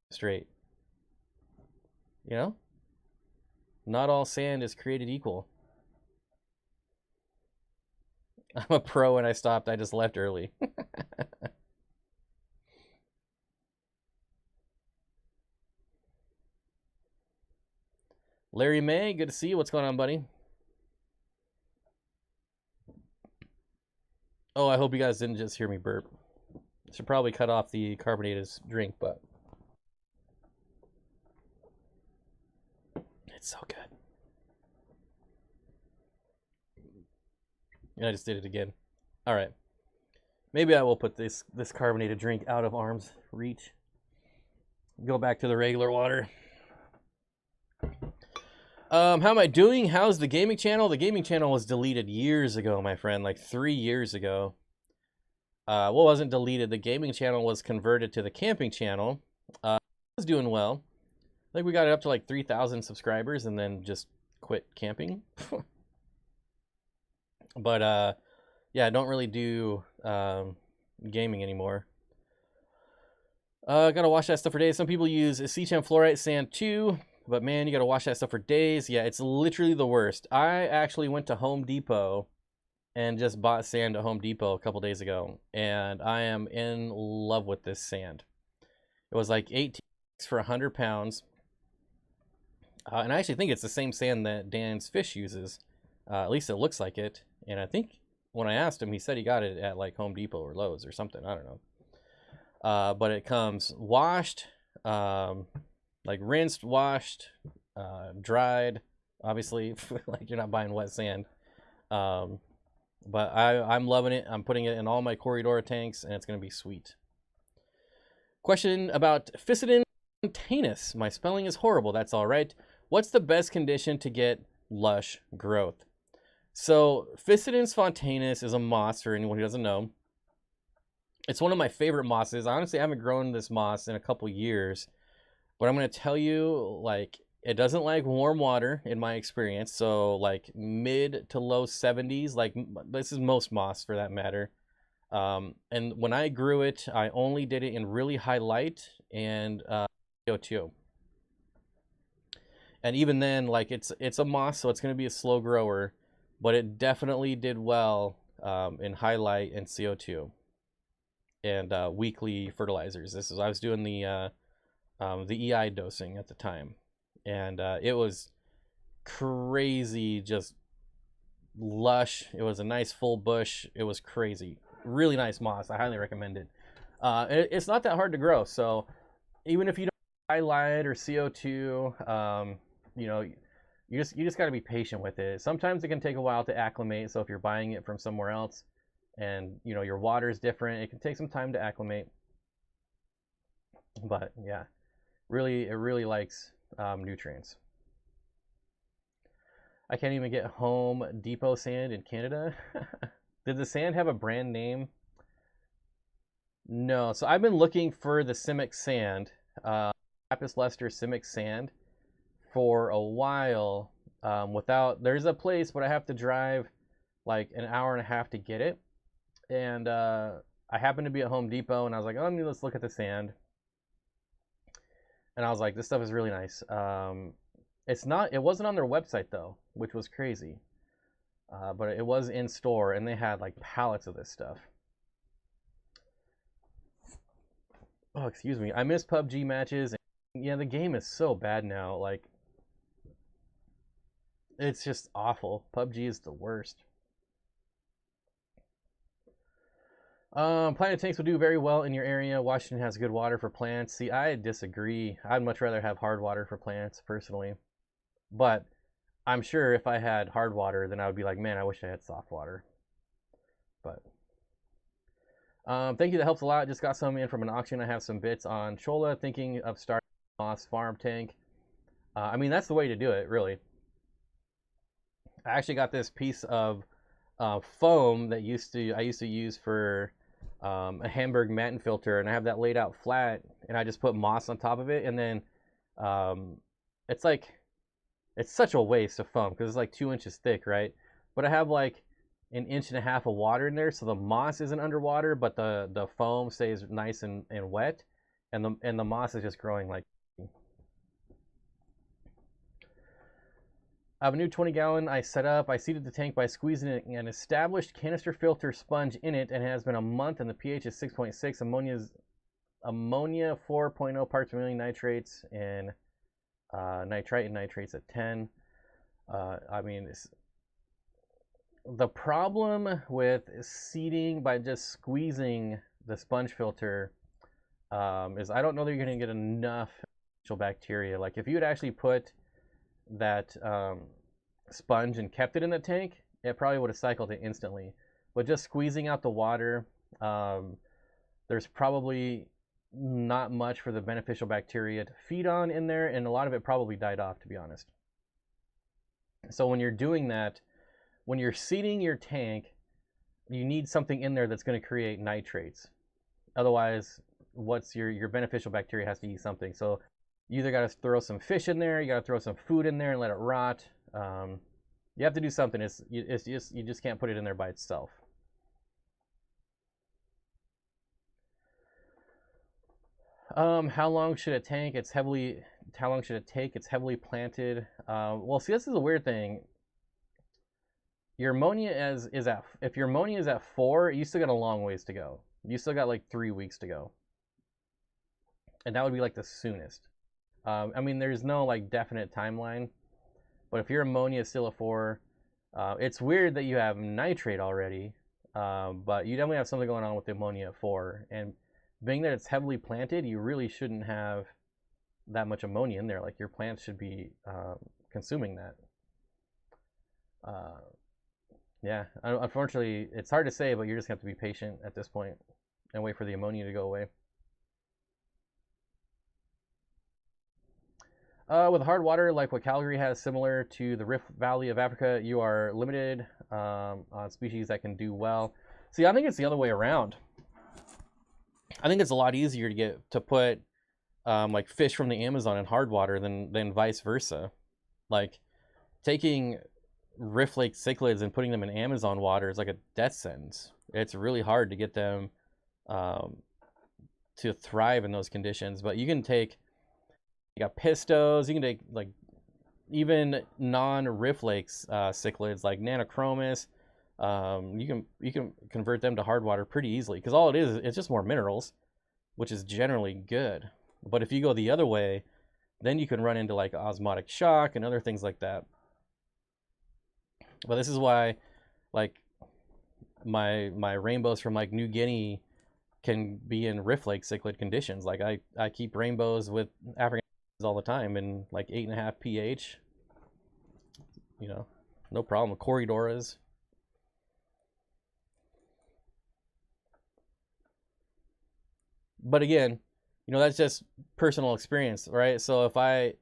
straight. You know? Not all sand is created equal. I'm a pro and I stopped. I just left early. Larry May, good to see you. What's going on, buddy? Oh, I hope you guys didn't just hear me burp. Should probably cut off the carbonated drink, but it's so good. And I just did it again. All right. Maybe I will put this carbonated drink out of arm's reach. Go back to the regular water. How am I doing? How's the gaming channel? The gaming channel was deleted years ago, my friend, like 3 years ago. Well, wasn't deleted. The gaming channel was converted to the camping channel. It was doing well. I think we got it up to like 3,000 subscribers and then just quit camping. But yeah, I don't really do gaming anymore. Gotta wash that stuff for days. Some people use acetam fluorite sand too, but man, you gotta wash that stuff for days. Yeah, it's literally the worst. I actually went to Home Depot and just bought sand at Home Depot a couple days ago, and I am in love with this sand. It was like $18 for 100 pounds. And I actually think it's the same sand that Dan's Fish uses. At least it looks like it. And I think when I asked him, he said he got it at like Home Depot or Lowe's or something. I don't know. But it comes washed, like rinsed, washed, dried, obviously. Like you're not buying wet sand. But I'm loving it. I'm putting it in all my Corridor tanks, and it's going to be sweet. Question about Physidin spontaneous. My spelling is horrible. That's all right. What's the best condition to get lush growth? So Physidin spontaneous is a moss, for anyone who doesn't know. It's one of my favorite mosses. Honestly, I haven't grown this moss in a couple years, but I'm going to tell you, like, it doesn't like warm water in my experience. So like mid to low 70s, like this is most moss for that matter. And when I grew it, I only did it in really high light and CO2. And even then, like it's a moss, so it's going to be a slow grower, but it definitely did well in high light and CO2 and weekly fertilizers. I was doing the EI dosing at the time, and it was crazy, just lush. It was a nice full bush. It was crazy, really nice moss. I highly recommend it. It's not that hard to grow, so even if you don't highlight or CO2, you know, you just got to be patient with it. Sometimes it can take a while to acclimate. So if you're buying it from somewhere else, and you know your water is different, it can take some time to acclimate. But yeah, it really likes nutrients. I can't even get Home Depot sand in Canada. Did the sand have a brand name? No. So I've been looking for the Simic sand, Lapis Luster Simic sand, for a while. There's a place, but I have to drive like an hour and a half to get it. And I happened to be at Home Depot, and I was like, oh, let's look at the sand. And I was like, this stuff is really nice. It wasn't on their website though, which was crazy. But it was in store, and they had like pallets of this stuff. Oh, excuse me. I miss PUBG matches. And yeah, the game is so bad now. Like, it's just awful. PUBG is the worst. Planted tanks will do very well in your area. Washington has good water for plants. See, I disagree. I'd much rather have hard water for plants, personally. But I'm sure if I had hard water, then I would be like, man, I wish I had soft water. But thank you. That helps a lot. Just got some in from an auction. I have some bits on Cholla. Thinking of starting a moss farm tank. I mean, that's the way to do it, really. I actually got this piece of foam that I used to use for a Hamburg Matten filter, and I have that laid out flat, and I just put moss on top of it, and then it's such a waste of foam because it's like 2 inches thick, right? But I have like an inch and a half of water in there, so the moss isn't underwater, but the foam stays nice and wet, and the moss is just growing like. I have a new 20-gallon I set up. I seeded the tank by squeezing an established canister filter sponge in it, and it has been a month, and the pH is 6.6. Ammonia 4.0 parts per million nitrates, and nitrite and nitrates at 10. I mean, the problem with seeding by just squeezing the sponge filter is I don't know that you're going to get enough bacteria. Like if you had actually put that sponge and kept it in the tank, it probably would have cycled it instantly. But just squeezing out the water, there's probably not much for the beneficial bacteria to feed on in there, and a lot of it probably died off, to be honest. So when you're doing that, when you're seeding your tank, you need something in there that's going to create nitrates. Otherwise, what's your beneficial bacteria has to eat something. So you either got to throw some fish in there, you got to throw some food in there and let it rot. You have to do something. You just can't put it in there by itself. How long should it take? How long should it take? It's heavily planted. Well, see, this is a weird thing. Your ammonia if your ammonia is at 4, you still got a long ways to go. You still got like 3 weeks to go, and that would be like the soonest. I mean, there's no like definite timeline, but if your ammonia is still a 4, it's weird that you have nitrate already, but you definitely have something going on with the ammonia at 4. And being that it's heavily planted, you really shouldn't have that much ammonia in there. Like your plants should be consuming that. Yeah, unfortunately, it's hard to say, but you just have to be patient at this point and wait for the ammonia to go away. With hard water, like what Calgary has, similar to the Rift Valley of Africa, you are limited on species that can do well. See, I think it's the other way around. I think it's a lot easier to get to put like fish from the Amazon in hard water than vice versa. Like taking Rift Lake cichlids and putting them in Amazon water is like a death sentence. It's really hard to get them um, to thrive in those conditions. But you can take, you got pistos, you can take like even non-Rift Lakes cichlids like Nanochromis. You can convert them to hard water pretty easily because all it is it's just more minerals, which is generally good. But if you go the other way, then you can run into like osmotic shock and other things like that. But this is why, like, my rainbows from like New Guinea can be in Rift Lake cichlid conditions. Like I keep rainbows with African all the time in like 8.5 pH. You know, no problem. Corridoras. But again, you know, that's just personal experience, right? So if I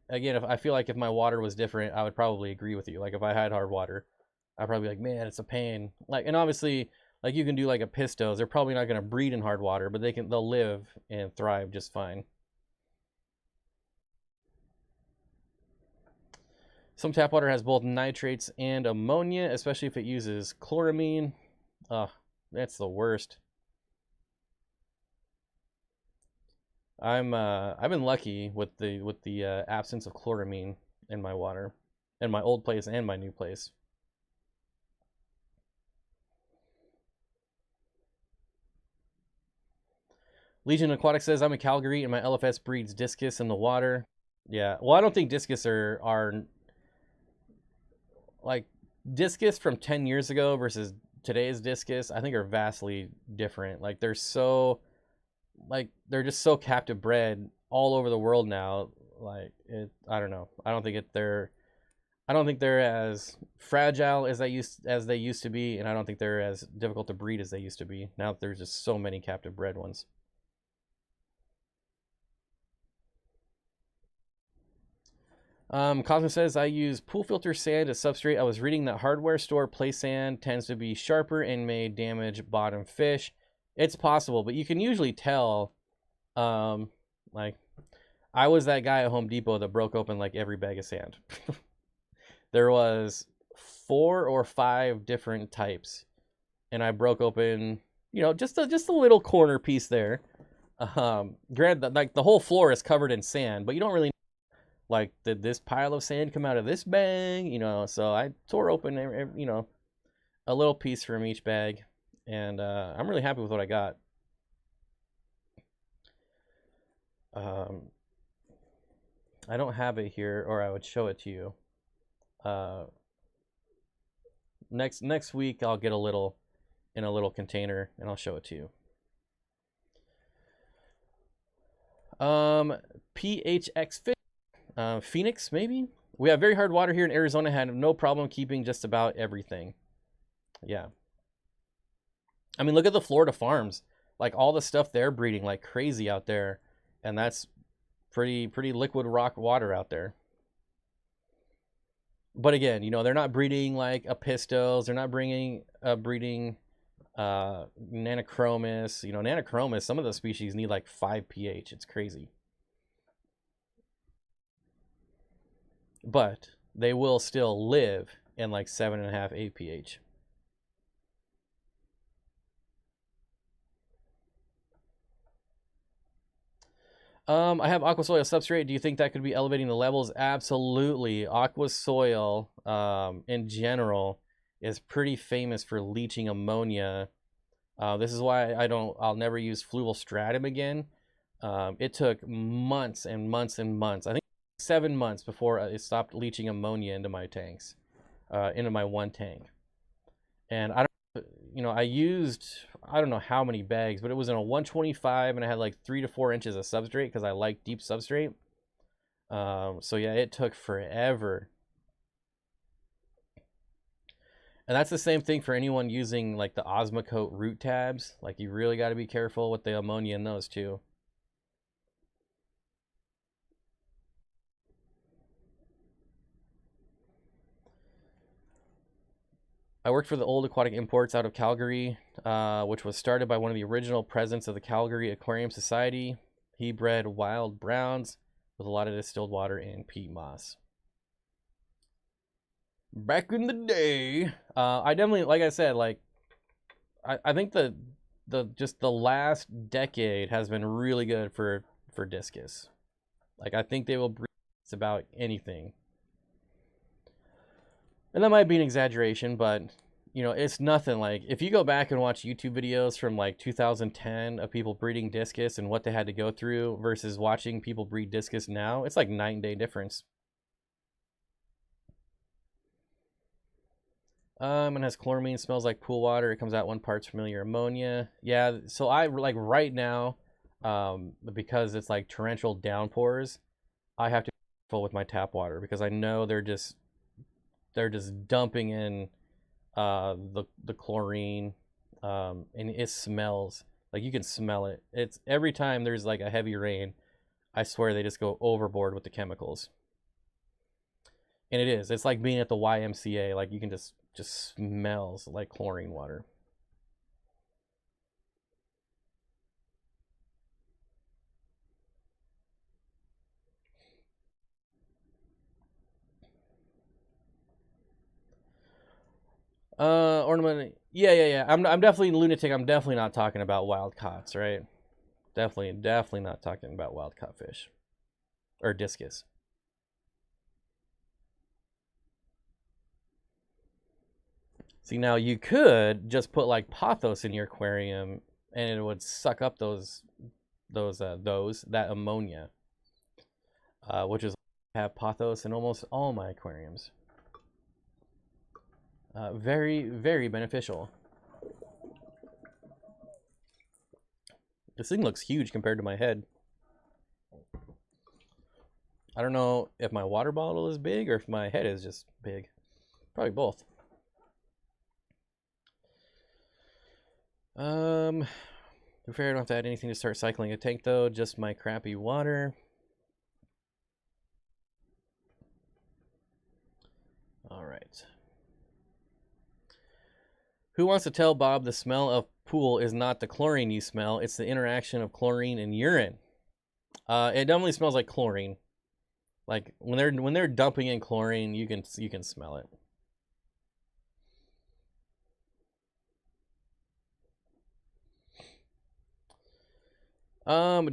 feel like if my water was different, I would probably agree with you. Like if I had hard water, I'd probably be like, man, it's a pain. Like, and obviously, like you can do like a pistos. They're probably not going to breed in hard water, but they'll live and thrive just fine. Some tap water has both nitrates and ammonia, especially if it uses chloramine. Ugh, that's the worst. I've been lucky with the absence of chloramine in my water, in my old place and my new place. Legion Aquatics says I'm in Calgary and my LFS breeds discus in the water. Yeah, well, I don't think discus are like discus from 10 years ago versus today's discus. I think are vastly different. Like they're just so captive bred all over the world now. Like I don't know. I don't think they're as fragile as they used to be, and I don't think they're as difficult to breed as they used to be. Now that there's just so many captive bred ones. Cosmo says I use pool filter sand as substrate. I was reading that hardware store play sand tends to be sharper and may damage bottom fish. It's possible, but you can usually tell. Like I was that guy at Home Depot that broke open like every bag of sand. There was 4 or 5 different types, and I broke open, you know, just a little corner piece there. Granted, like the whole floor is covered in sand, but you don't really like did this pile of sand come out of this bag, you know? So I tore open, you know, a little piece from each bag, and I'm really happy with what I got. I don't have it here, or I would show it to you. Next week I'll get a little in a little container and I'll show it to you. PHX Fish, Phoenix maybe. We have very hard water here in Arizona. Had no problem keeping just about everything. Yeah. I mean, look at the Florida farms. Like all the stuff they're breeding like crazy out there, and that's pretty liquid rock water out there. But again, you know, they're not breeding like a pistos. They're not breeding Nanochromis. You know, Nanochromis, some of the species need like 5 pH. It's crazy. But they will still live in like 7.5, 8 pH. I have aqua soil substrate. Do you think that could be elevating the levels? Absolutely. Aqua soil, in general, is pretty famous for leaching ammonia. This is why I'll never use fluval stratum again. It took months and months and months. I think 7 months before it stopped leaching ammonia into my tanks, into my one tank. And I used, I don't know how many bags, but it was in a 125 and I had like 3 to 4 inches of substrate because I like deep substrate. So yeah, it took forever. And that's the same thing for anyone using like the Osmocote root tabs. Like you really got to be careful with the ammonia in those too. I worked for the Old Aquatic Imports out of Calgary, which was started by one of the original presidents of the Calgary Aquarium Society. He bred wild browns with a lot of distilled water and peat moss. Back in the day, I definitely, like I said, like I think the last decade has been really good for discus. Like I think they will breed about anything. And that might be an exaggeration, but you know, it's nothing. Like if you go back and watch YouTube videos from like 2010 of people breeding discus and what they had to go through versus watching people breed discus now, it's like night and day difference. And has chloramine, smells like pool water. It comes out 1 part familiar ammonia. Yeah, so I like right now, because it's like torrential downpours, I have to be careful with my tap water because I know they're just dumping in the chlorine, and it smells like you can smell it. It's every time there's like a heavy rain, I swear they just go overboard with the chemicals. And it's like being at the YMCA. Like you can just smells like chlorine water. Ornament. Yeah. I'm definitely lunatic. I'm definitely not talking about wild cots, right? Definitely not talking about wild caught fish or discus. See, now you could just put like pothos in your aquarium, and it would suck up that ammonia, which is have pothos in almost all my aquariums. Very beneficial. This thing looks huge compared to my head. I don't know if my water bottle is big or if my head is just big. Probably both. Fair, I don't have to add anything to start cycling a tank though, just my crappy water. All right. Who wants to tell Bob the smell of pool is not the chlorine you smell, it's the interaction of chlorine and urine. It definitely smells like chlorine. Like when they're dumping in chlorine, you can smell it.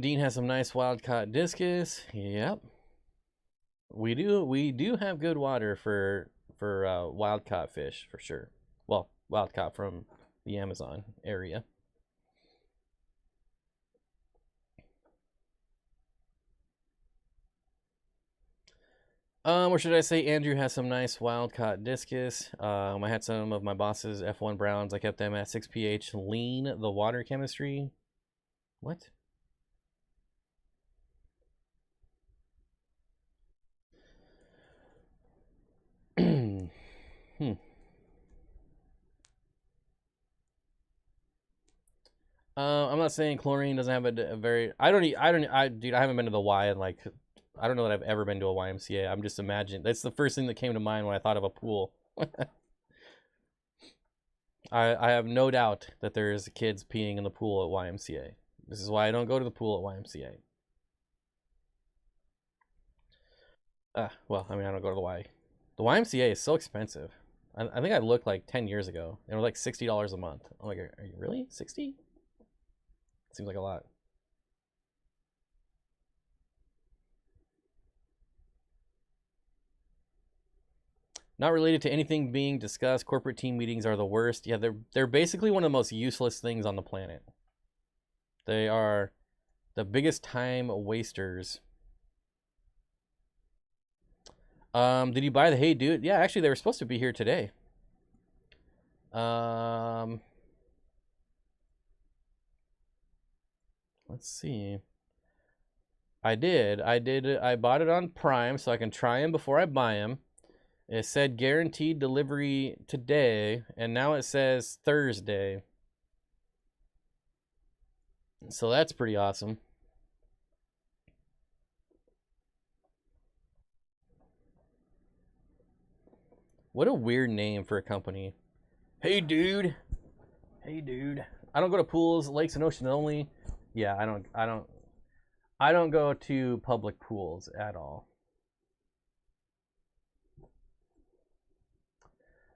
Dean has some nice wild caught discus. Yep. We do have good water for wild caught fish for sure. Well, wild caught from the Amazon area. Or should I say Andrew has some nice wild caught discus. I had some of my boss's F1 Browns. I kept them at 6 pH lean, the water chemistry. What? Hmm. I'm not saying chlorine doesn't have a very. Dude, I haven't been to the Y in like, I don't know that I've ever been to a YMCA. I'm just imagining. That's the first thing that came to mind when I thought of a pool. I have no doubt that there's kids peeing in the pool at YMCA. This is why I don't go to the pool at YMCA. Well, I mean, I don't go to the Y. The YMCA is so expensive. I think I looked like 10 years ago. It was like $60 a month. I'm like, are you really 60? Seems like a lot. Not related to anything being discussed. Corporate team meetings are the worst. Yeah, they're basically one of the most useless things on the planet. They are the biggest time wasters. Did you buy the Hey Dude? Yeah, actually they were supposed to be here today. Let's see. I did. I bought it on Prime so I can try them before I buy them. It said guaranteed delivery today, and now it says Thursday. So that's pretty awesome. What a weird name for a company. Hey, dude. Hey, dude. I don't go to pools, lakes, and oceans only. Yeah, I don't go to public pools at all.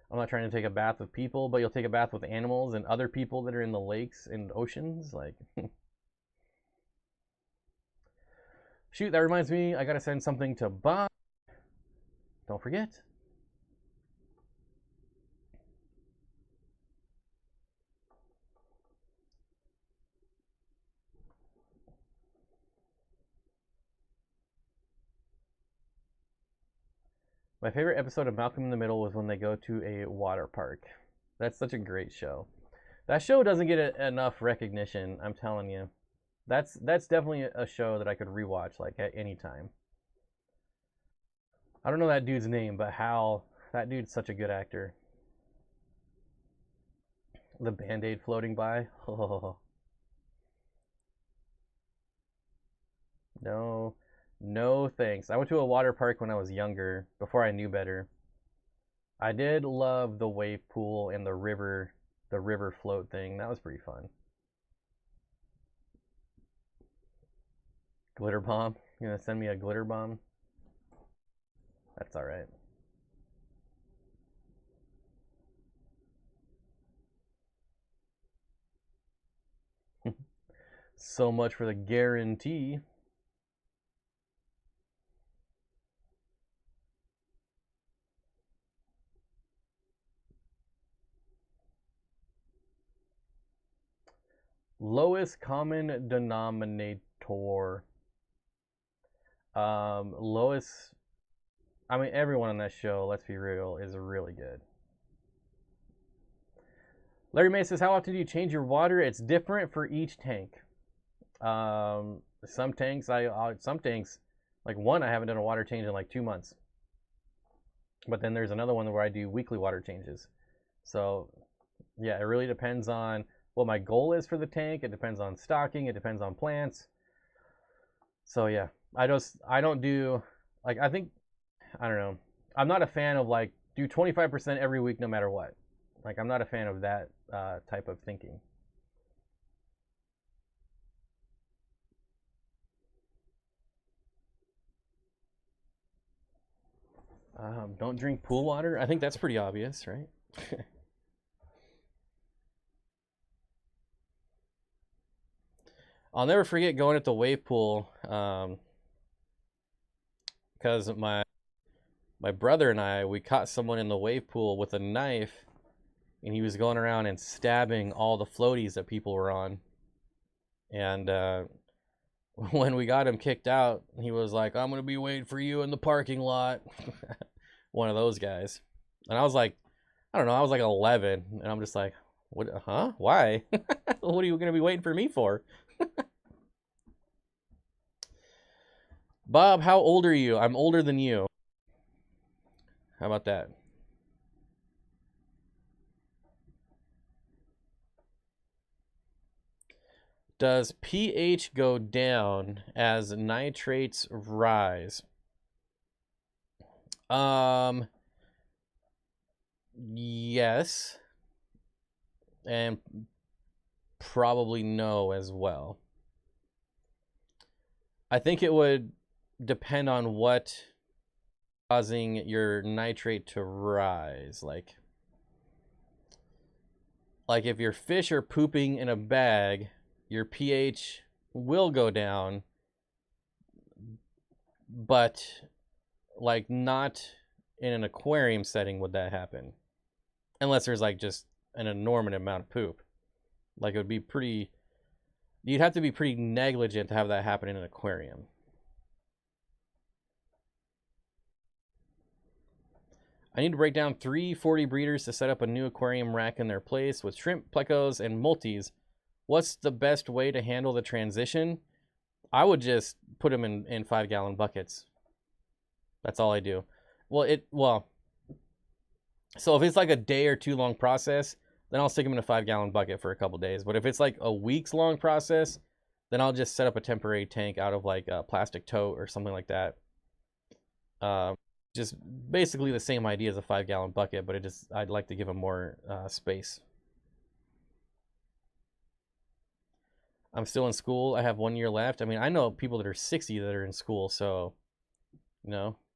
I'm not trying to take a bath with people, but you'll take a bath with animals and other people that are in the lakes and oceans. Like, shoot, that reminds me, I gotta send something to Bob. Don't forget. My favorite episode of Malcolm in the Middle was when they go to a water park. That's such a great show. That show doesn't get enough recognition, I'm telling you. That's definitely a show that I could rewatch like at any time. I don't know that dude's name, but Hal, that dude's such a good actor. The Band-Aid floating by. Oh, no. No thanks. I went to a water park when I was younger, before I knew better. I did love the wave pool and the river float thing. That was pretty fun. Glitter bomb. You gonna send me a glitter bomb? That's all right. So much for the guarantee. Lowest common denominator. Lowest. I mean, everyone on that show, let's be real, is really good. Larry May says, "How often do you change your water? It's different for each tank. Some tanks, some tanks, like one, I haven't done a water change in like 2 months. But then there's another one where I do weekly water changes. So, yeah, it really depends on what my goal is for the tank. It depends on stocking. It depends on plants. So yeah, I don't do like I think I don't know. I'm not a fan of like do 25% every week no matter what. Like I'm not a fan of that type of thinking. Don't drink pool water. I think that's pretty obvious, right? I'll never forget going at the wave pool because my brother and we caught someone in the wave pool with a knife, and he was going around and stabbing all the floaties that people were on. And when we got him kicked out, he was like, "I'm gonna be waiting for you in the parking lot." One of those guys. And I was like, I don't know, I was like 11, and I'm just like, what? Huh? Why? What are you gonna be waiting for me for? Bob, how old are you? I'm older than you. How about that? Does pH go down as nitrates rise? Yes. And probably no as well. I think it would depend on what causing your nitrate to rise. Like if your fish are pooping in a bag, your pH will go down, but like not in an aquarium setting would that happen, unless there's like just an enormous amount of poop. Like it would be pretty, you'd have to be pretty negligent to have that happen in an aquarium. I need to break down 3 40 breeders to set up a new aquarium rack in their place with shrimp, plecos, and multis. What's the best way to handle the transition? I would just put them in 5-gallon buckets. That's all I do. So if it's like a day or 2 long process, then I'll stick them in a 5-gallon bucket for a couple days. But if it's like a week's long process, then I'll just set up a temporary tank out of like a plastic tote or something like that. Just basically the same idea as a 5-gallon bucket, but I'd like to give them more space. I'm still in school. I have 1 year left. I mean, I know people that are 60 that are in school, so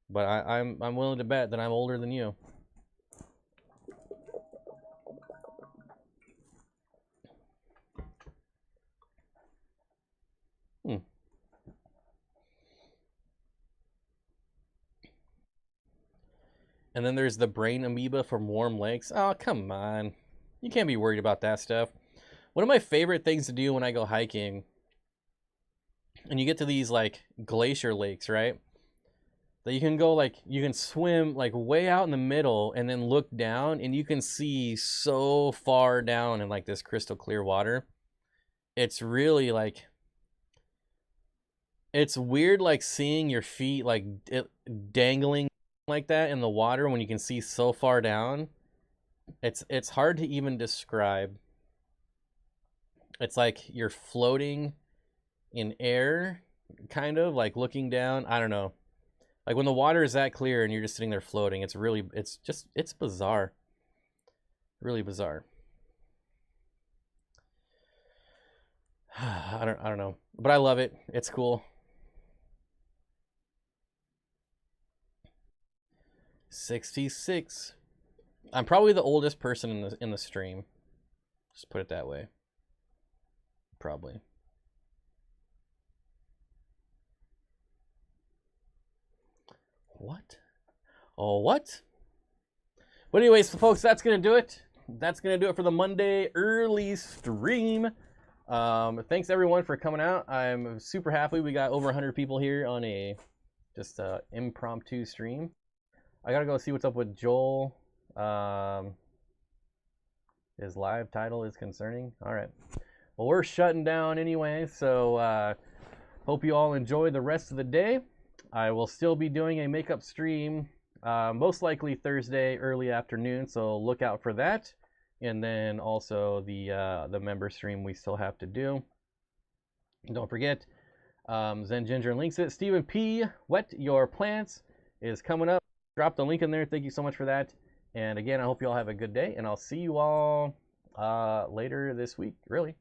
but I'm willing to bet that I'm older than you. And then there's the brain amoeba from warm lakes. Oh, come on. You can't be worried about that stuff. One of my favorite things to do when I go hiking, and you get to these like glacier lakes, right? That you can go like, you can swim like way out in the middle and then look down and you can see so far down in like this crystal clear water. It's really like, it's weird like seeing your feet like dangling like that in the water when you can see so far down. It's hard to even describe. It's like you're floating in air, kind of like looking down. I don't know. Like when the water is that clear and you're just sitting there floating, it's bizarre. Really bizarre. I don't know, but I love it. It's cool. 66. I'm probably the oldest person in the stream. Just put it that way. Probably. What? Oh, what? But anyways, folks, that's gonna do it. That's gonna do it for the Monday early stream. Thanks everyone for coming out. I'm super happy we got over 100 people here on a just impromptu stream. I gotta go see what's up with Joel. His live title is concerning. All right. Well, we're shutting down anyway, so hope you all enjoy the rest of the day. I will still be doing a makeup stream, most likely Thursday early afternoon, so look out for that. And then also the member stream we still have to do. Don't forget, Zen Ginger links it. Stephen P. Wet Your Plants is coming up. Drop the link in there. Thank you so much for that. And again, I hope you all have a good day, and I'll see you all later this week, really.